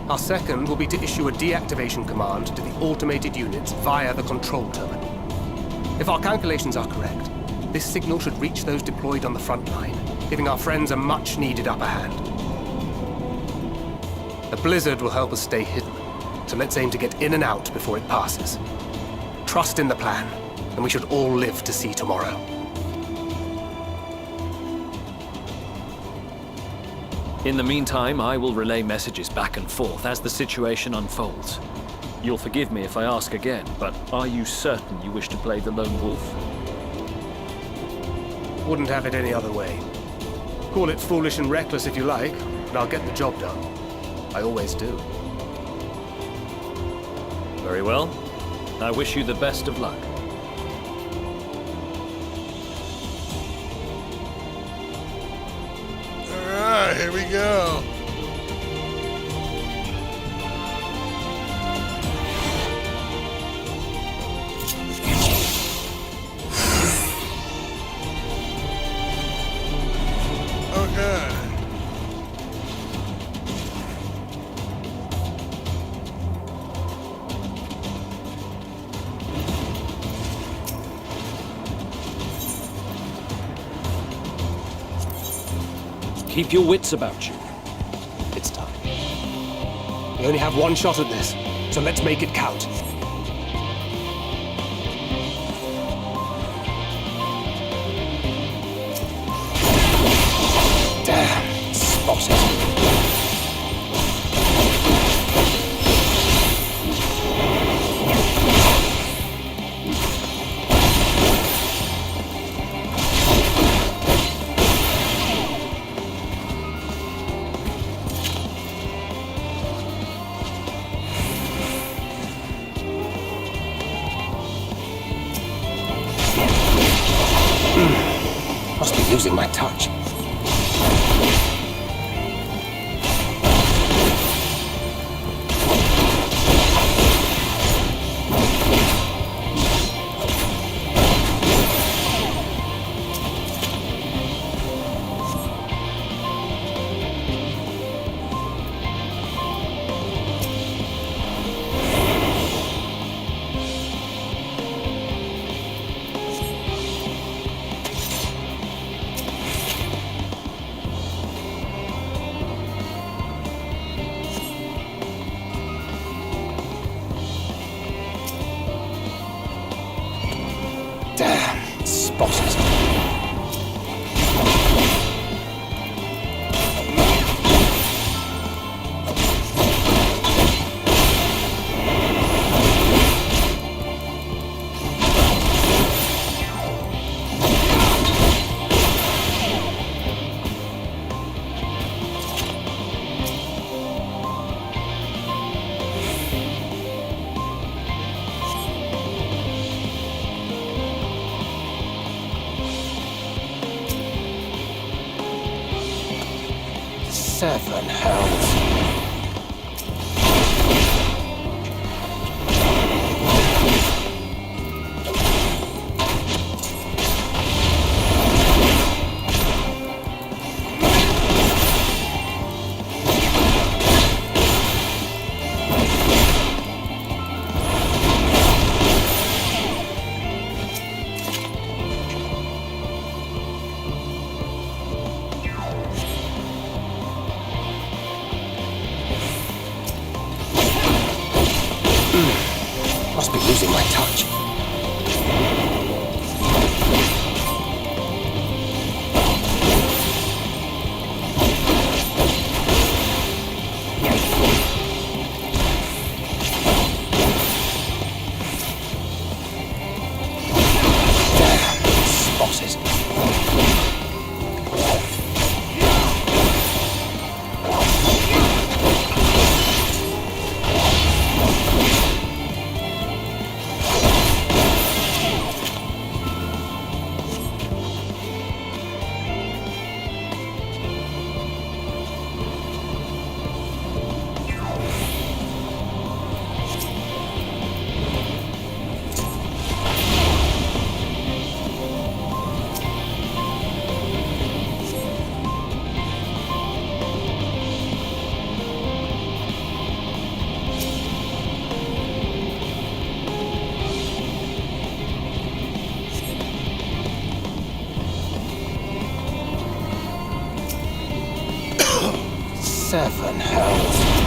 Our second will be to issue a deactivation command to the automated units via the control terminal. If our calculations are correct, this signal should reach those deployed on the front line, giving our friends a much-needed upper hand. The blizzard will help us stay hidden, so let's aim to get in and out before it passes. Trust in the plan, and we should all live to see tomorrow.
In the meantime, I will relay messages back and forth as the situation unfolds. You'll forgive me if I ask again, but are you certain you wish to play the lone wolf?
Wouldn't have it any other way. Call it foolish and reckless if you like, but I'll get the job done. I always do.
Very well. I wish you the best of luck.
Alright, here we go. Okay.
Keep your wits about you.
It's time. We only have one shot at this, so let's make it count. Damn, spotted. Must be losing my touch. Damn, spotted. Seven hells.
Seven hells.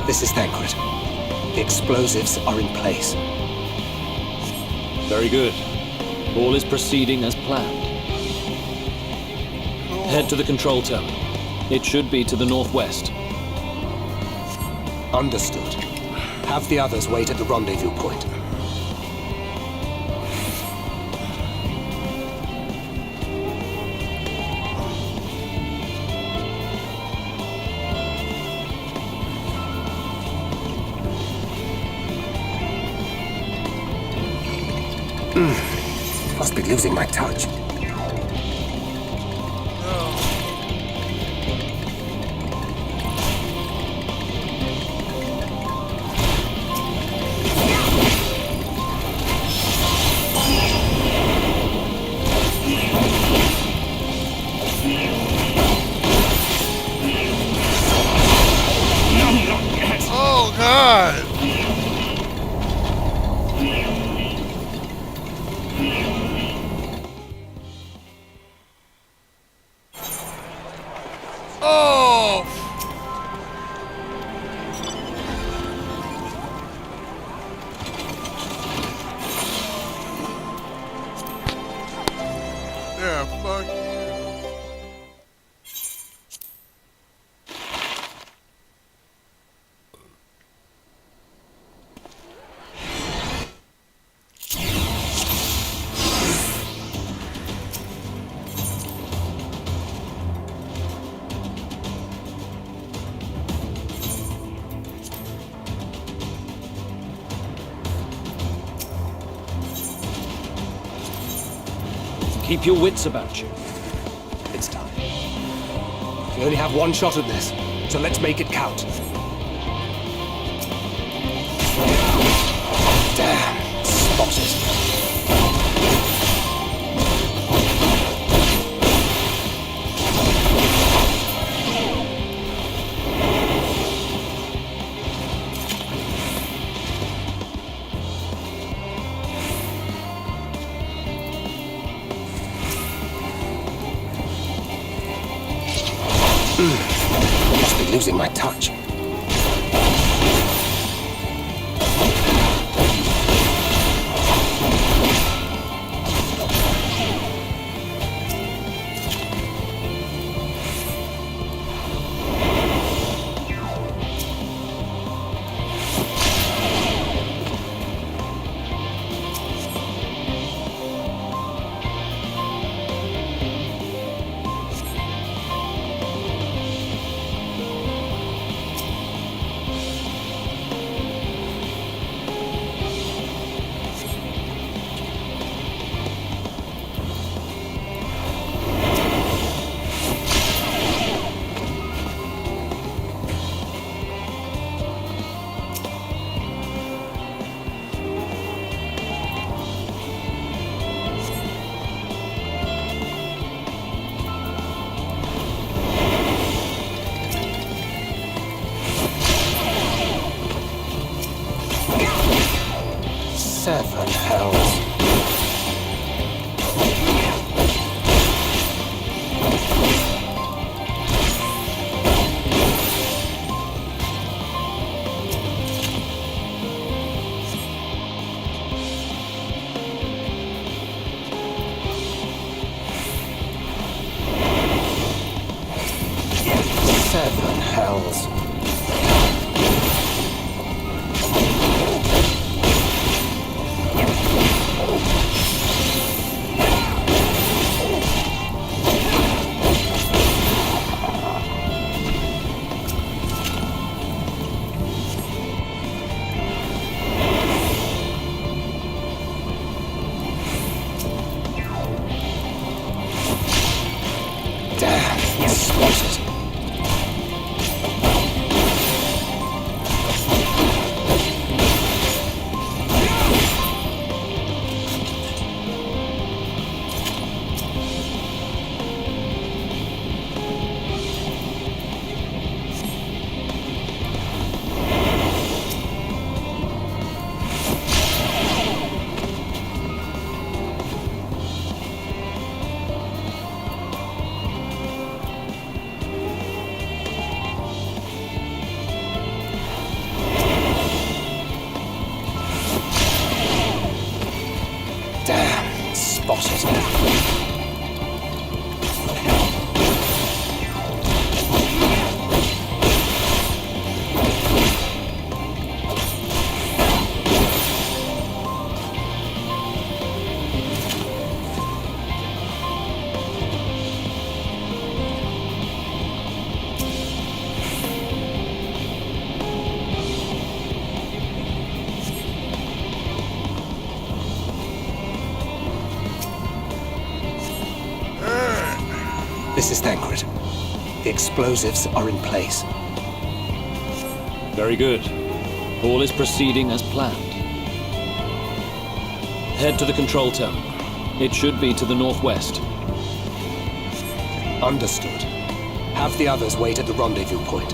This is Thancred. The explosives are in place.
Very good. All is proceeding as planned. Head to the control tower. It should be to the northwest.
Understood. Have the others wait at the rendezvous point. Must be losing my touch.
Oh, God! Oh! Yeah, fuck you.
Keep your wits about you.
It's time. We only have one shot at this, so let's make it count. Damn, spotted. Must be losing my touch. Seven hells. Seven hells. Damn, spotted. Spotted. This is Thancred. The explosives are in place.
Very good. All is proceeding as planned. Head to the control tower. It should be to the northwest.
Understood. Have the others wait at the rendezvous point.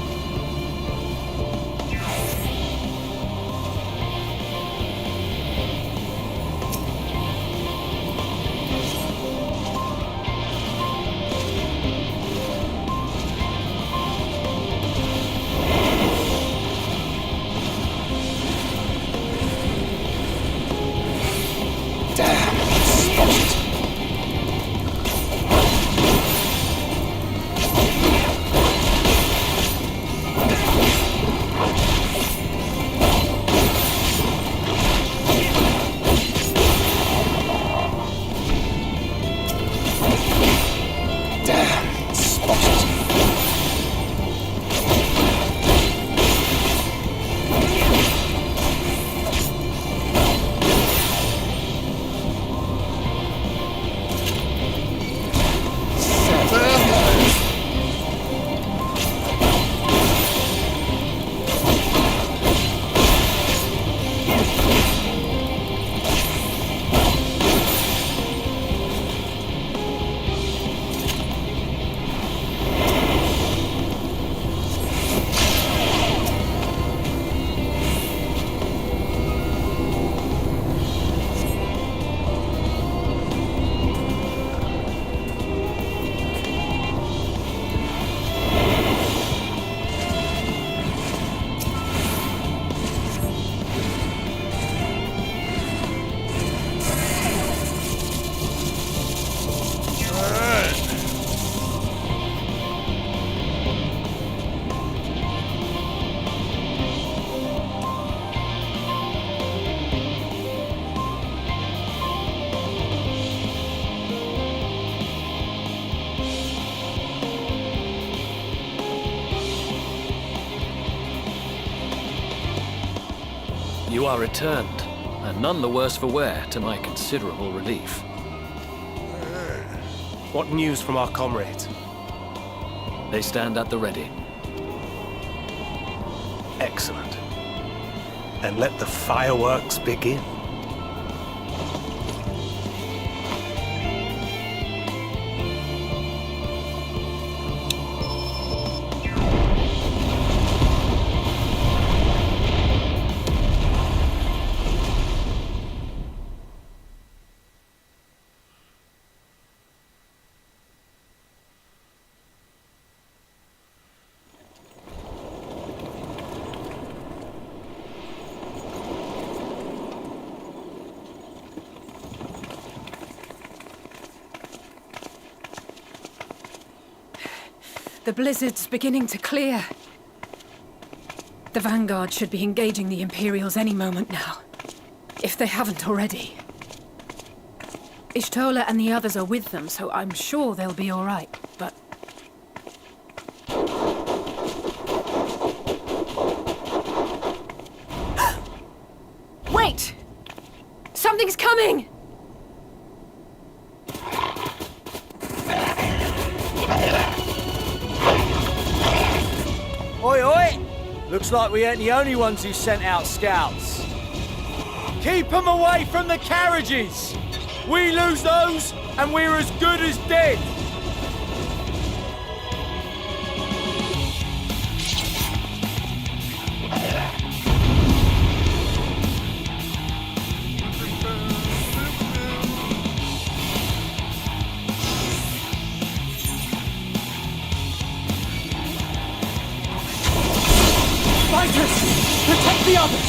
You are returned, and none the worse for wear, to my considerable relief.
What news from our comrades?
They stand at the ready.
Excellent. Then let the fireworks begin.
The blizzard's beginning to clear. The Vanguard should be engaging the Imperials any moment now, if they haven't already. Ishtola and the others are with them, so I'm sure they'll be all right, but... Wait! Something's coming!
Oi, oi! Looks like we ain't the only ones who sent out scouts. Keep them away from the carriages! We lose those, and we're as good as dead! Fighters! Protect the others!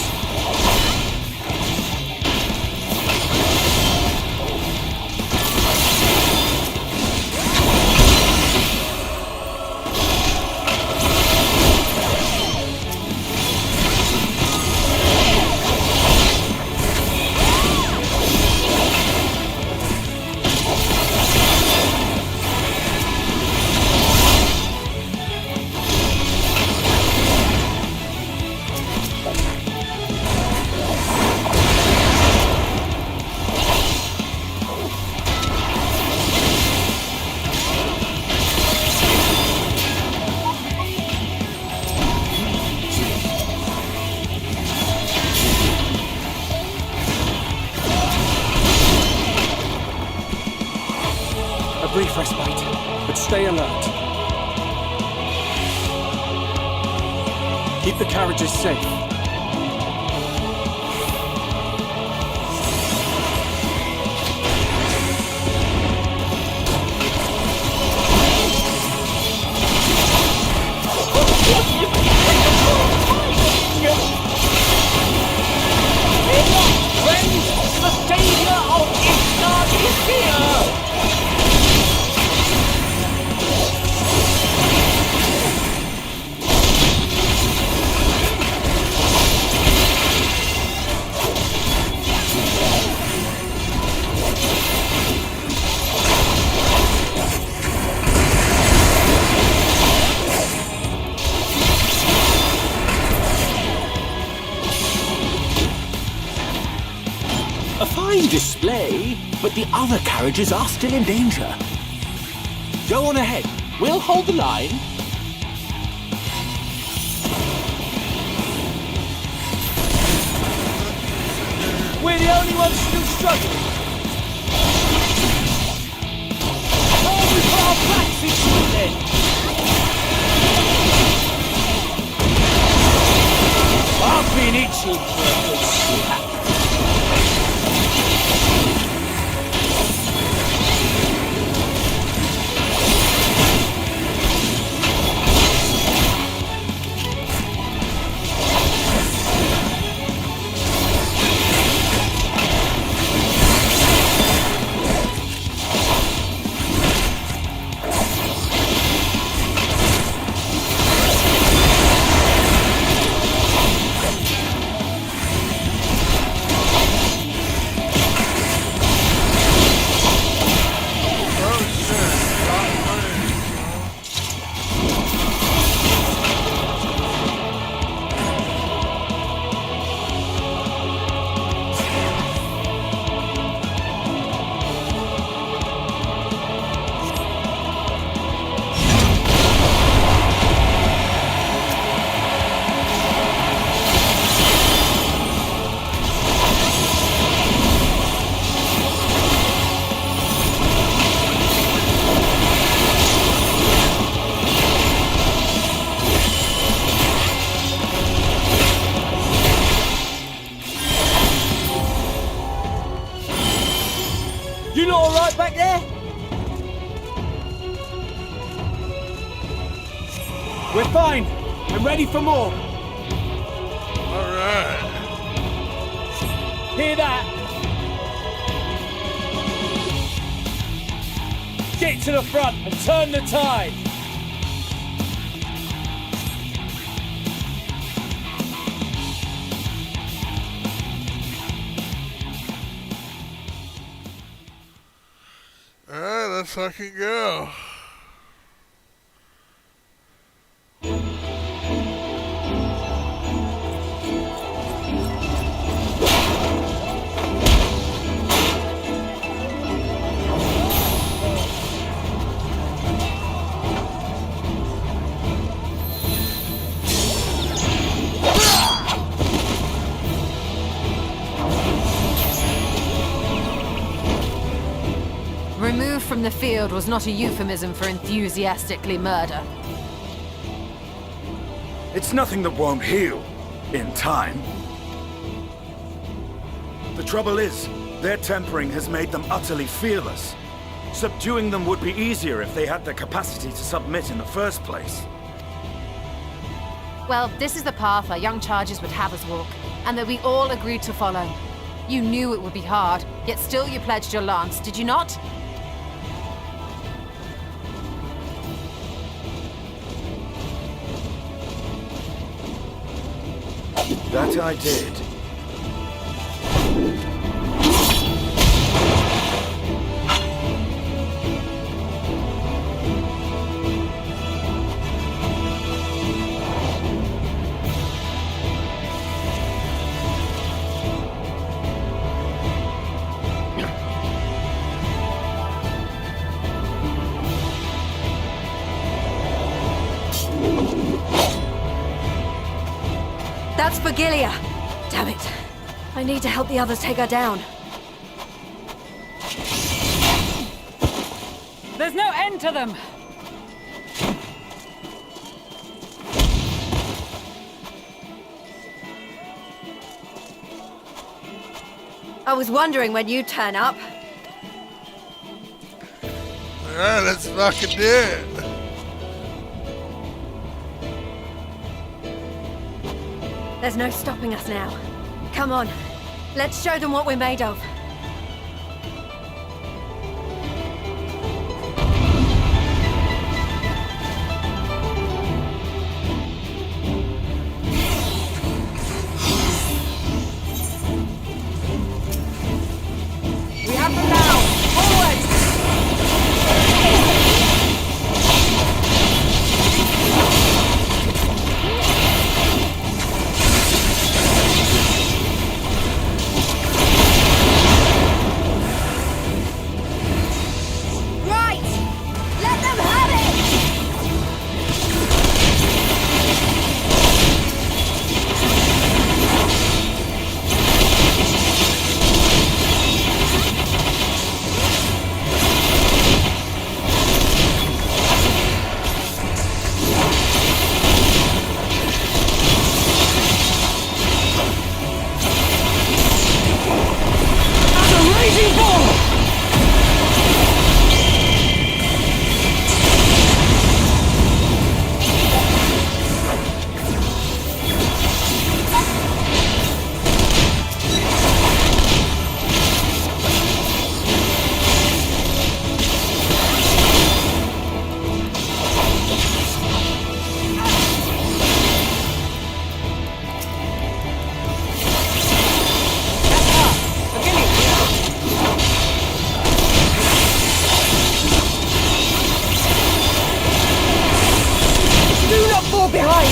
brief respite, but stay alert. Keep the carriages safe.
Friends, the savior of Ishgard is here!
A fine display, but the other carriages are still in danger. Go on ahead. We'll hold the line.
We're the only ones still struggling. Oh, we put our backs into it then. I've been itching for a good slap. You lot all right back there?
We're fine, and ready for more.
All right.
Hear that? Get to the front and turn the tide.
All right, let's fucking go.
Removed from the field was not a euphemism for enthusiastically murder.
It's nothing that won't heal in time. The trouble is, their tempering has made them utterly fearless. Subduing them would be easier if they had the capacity to submit in the first place.
Well, this is the path our young charges would have us walk, and that we all agreed to follow. You knew it would be hard, yet still you pledged your lance, did you not?
That I did.
That's for Gilia. Damn it. I need to help the others take her down.
There's
There's no end to them!
I was wondering when you'd turn up.
Alright, let's fucking do it.
There's no stopping us now. Come on, let's show them what we're made of.
We have them now! Forward!
Right! Let them have it!
That's a raging bull! Do not fall behind!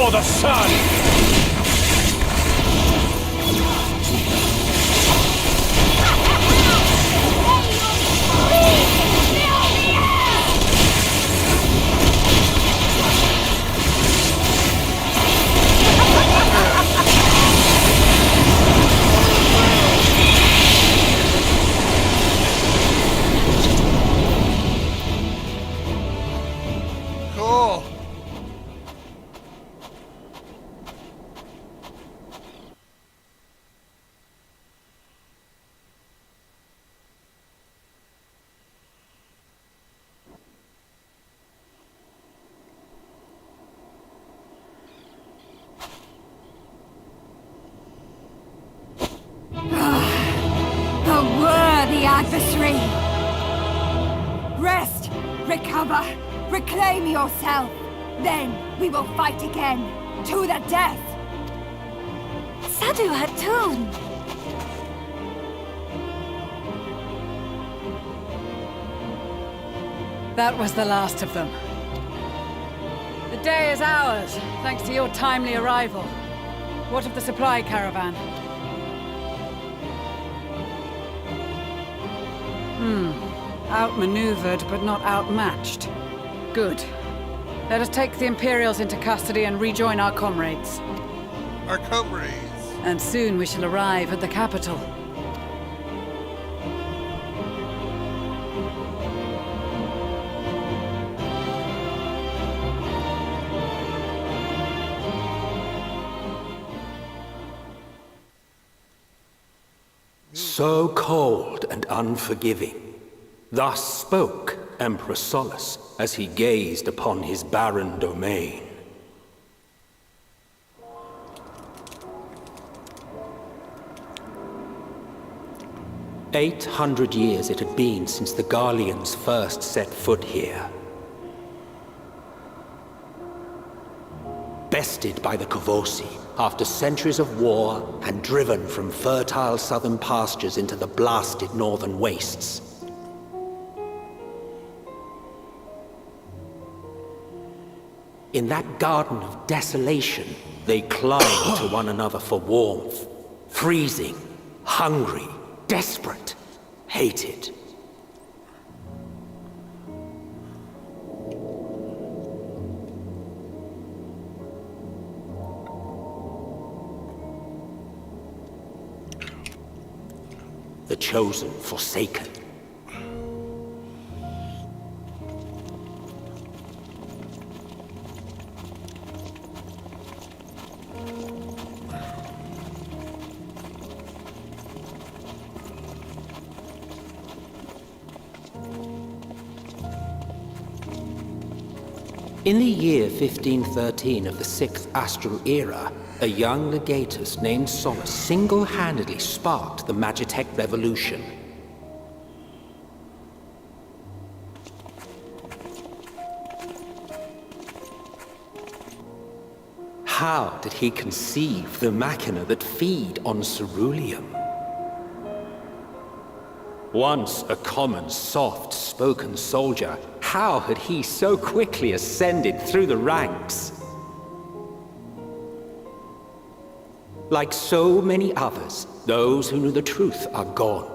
before the sun!
Cool.
A worthy adversary! Rest, recover, reclaim yourself. Then we will fight again, to the death!
Sadu Hatun!
That was the last of them. The day is ours, thanks to your timely arrival. What of the supply caravan? Outmaneuvered, but not outmatched. Good. Let us take the Imperials into custody and rejoin our comrades.
Our comrades.
And soon we shall arrive at the capital.
So cold and unforgiving. Thus spoke Emperor Solus as he gazed upon his barren domain. "800 years it had been since the Garleans first set foot here. Bested by the Kavosi after centuries of war and driven from fertile southern pastures into the blasted northern wastes. In that garden of desolation, they climbed to one another for warmth, freezing, hungry, desperate, hated. The chosen forsaken. In the year 1513 of the 6th Astral Era, a young legatus named Solus single-handedly sparked the Magitech Revolution. How did he conceive the machina that feed on ceruleum? Once a common, soft-spoken soldier, how had he so quickly ascended through the ranks? Like so many others, those who knew the truth are gone.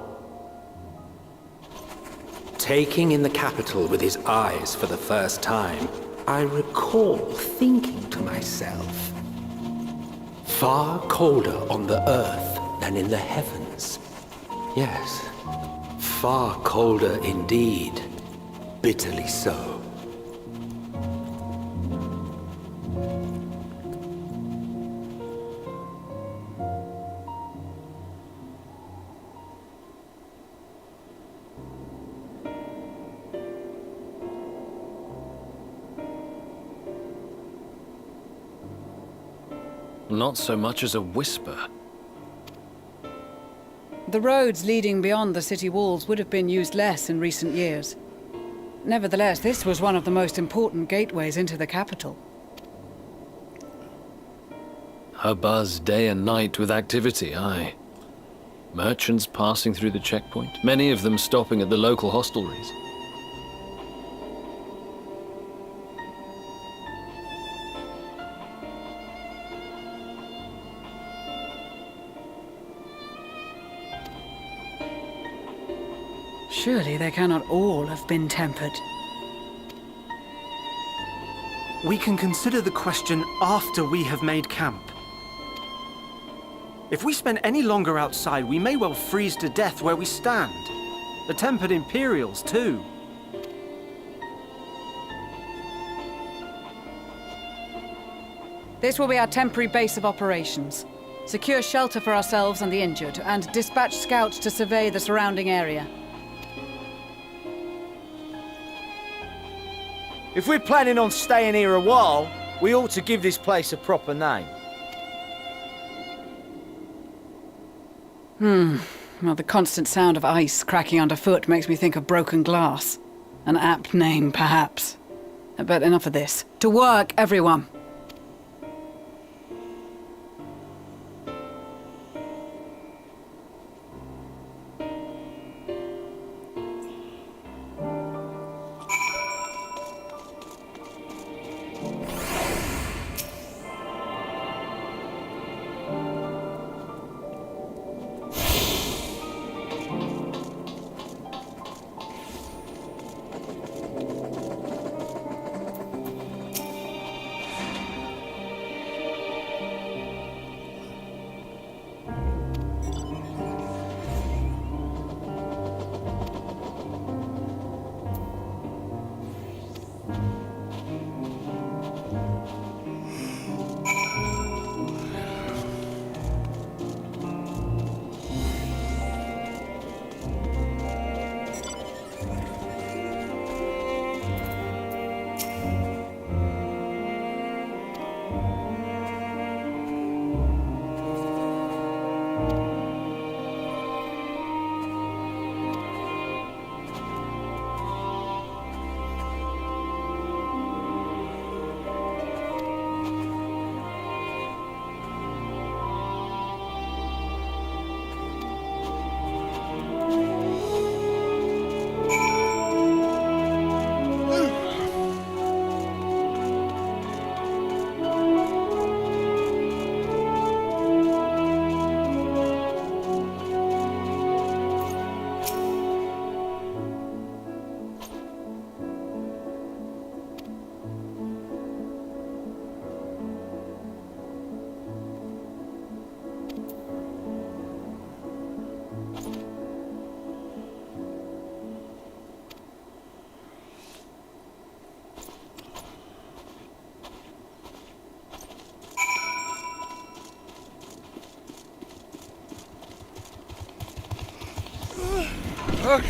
Taking in the capital with his eyes for the first time, I recall thinking to myself, far colder on the earth than in the heavens. Yes, far colder indeed, bitterly so.
Not so much as a whisper.
The roads leading beyond the city walls would have been used less in recent years. Nevertheless, this was one of the most important gateways into the capital.
A buzz day and night with activity, aye. Merchants passing through the checkpoint, many of them stopping at the local hostelries.
Surely they cannot all have been tempered.
We can consider the question after we have made camp. If we spend any longer outside, we may well freeze to death where we stand. The tempered Imperials, too.
This will be our temporary base of operations. Secure shelter for ourselves and the injured, and dispatch scouts to survey the surrounding area.
If we're planning on staying here a while, we ought to give this place a proper name.
Well, the constant sound of ice cracking underfoot makes me think of broken glass. An apt name, perhaps. But enough of this. To work, everyone!
Okay.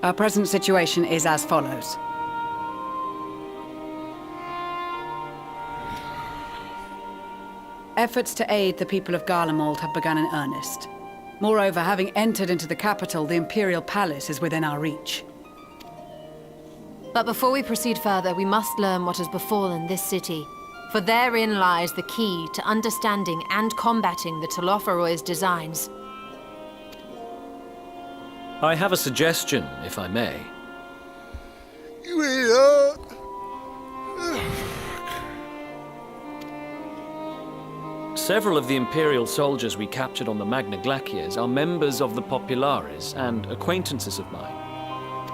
Our present situation is as follows. Efforts to aid the people of Garlemald have begun in earnest. Moreover, having entered into the capital, the Imperial Palace is within our reach.
But before we proceed further, we must learn what has befallen this city. For therein lies the key to understanding and combating the Telophoroid's designs.
I have a suggestion, if I may. Several of the Imperial soldiers we captured on the Magna Glaciers are members of the Populares and acquaintances of mine.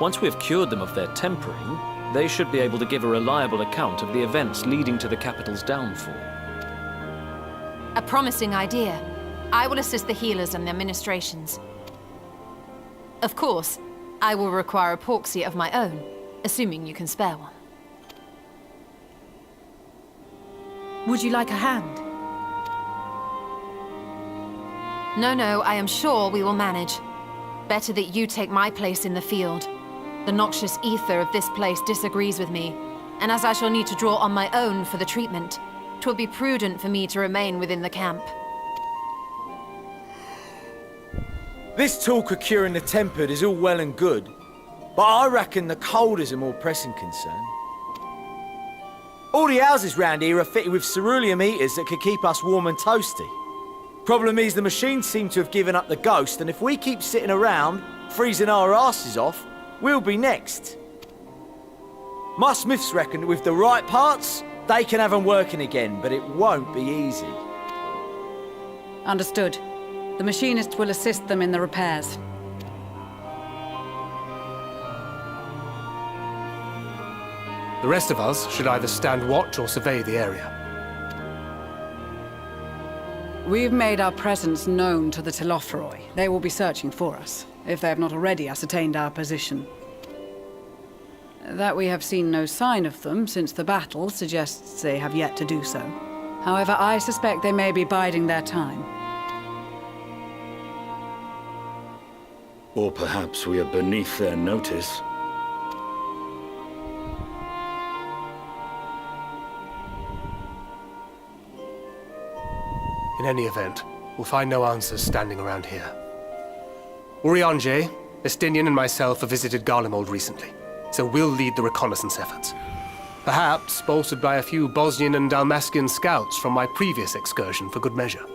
Once we have cured them of their tempering, they should be able to give a reliable account of the events leading to the capital's downfall.
A promising idea. I will assist the healers and their ministrations. Of course, I will require a proxy of my own, assuming you can spare one.
Would you like a hand?
No, I am sure we will manage. Better that you take my place in the field. The noxious ether of this place disagrees with me, and as I shall need to draw on my own for the treatment, 'twill be prudent for me to remain within the camp.
This talk of curing the tempered is all well and good, But I reckon the cold is a more pressing concern. All the houses round here are fitted with cerulean heaters that could keep us warm and toasty. Problem is the machines seem to have given up the ghost, and if we keep sitting around, freezing our asses off, we'll be next. My smiths reckon that with the right parts, they can have them working again, but it won't be easy.
Understood. The machinist will assist them in the repairs.
The rest of us should either stand watch or survey the area.
We've made our presence known to the Telophoroi. They will be searching for us, if they have not already ascertained our position. That we have seen no sign of them since the battle suggests they have yet to do so. However, I suspect they may be biding their time.
Or perhaps we are beneath their notice.
In any event, we'll find no answers standing around here. Urianger, Estinian and myself have visited Garlemald recently, so we'll lead the reconnaissance efforts. Perhaps bolstered by a few Bosnian and Dalmatian scouts from my previous excursion for good measure.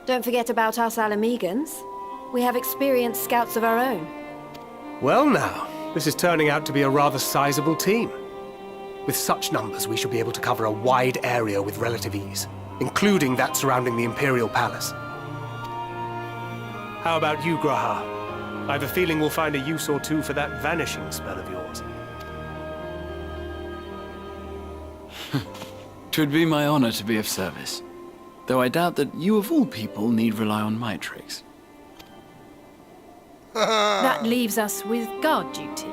Don't forget about us Alamegans. We have experienced scouts of our own.
Well now, this is turning out to be a rather sizable team. With such numbers, we should be able to cover a wide area with relative ease, including that surrounding the Imperial Palace. How about you, Graha? I have a feeling we'll find a use or two for that vanishing spell of yours.
'Twould be my honor to be of service, though I doubt that you of all people need rely on my tricks.
That leaves us with guard duty.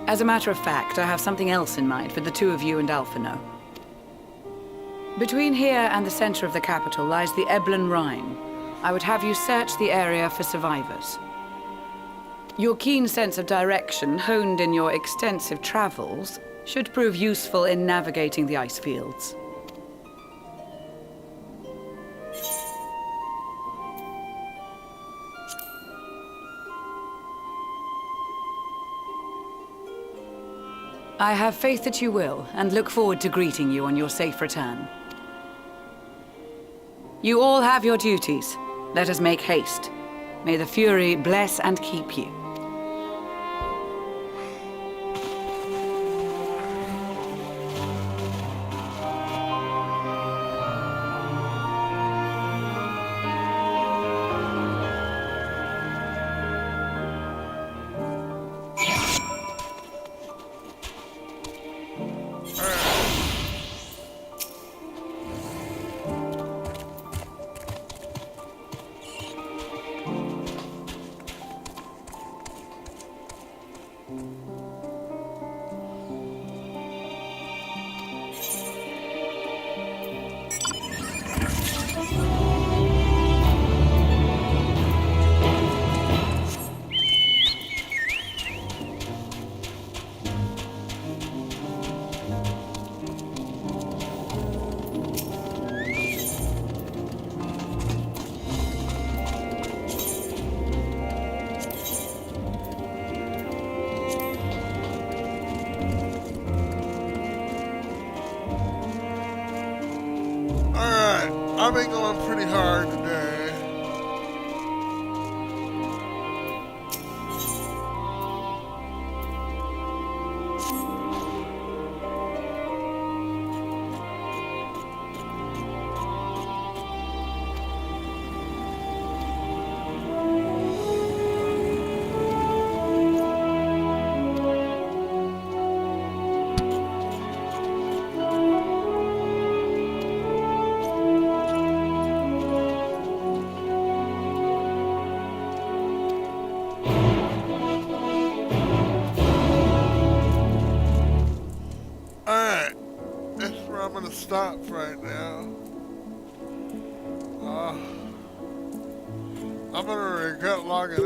As a matter of fact, I have something else in mind for the two of you and Alphino. Between here and the center of the capital lies the Eblan Rhine. I would have you search the area for survivors. Your keen sense of direction, honed in your extensive travels, should prove useful in navigating the ice fields. I have faith that you will, and look forward to greeting you on your safe return. You all have your duties. Let us make haste. May the Fury bless and keep you.
I've been going pretty hard today. I'm gonna stop right now. I'm gonna regret logging out.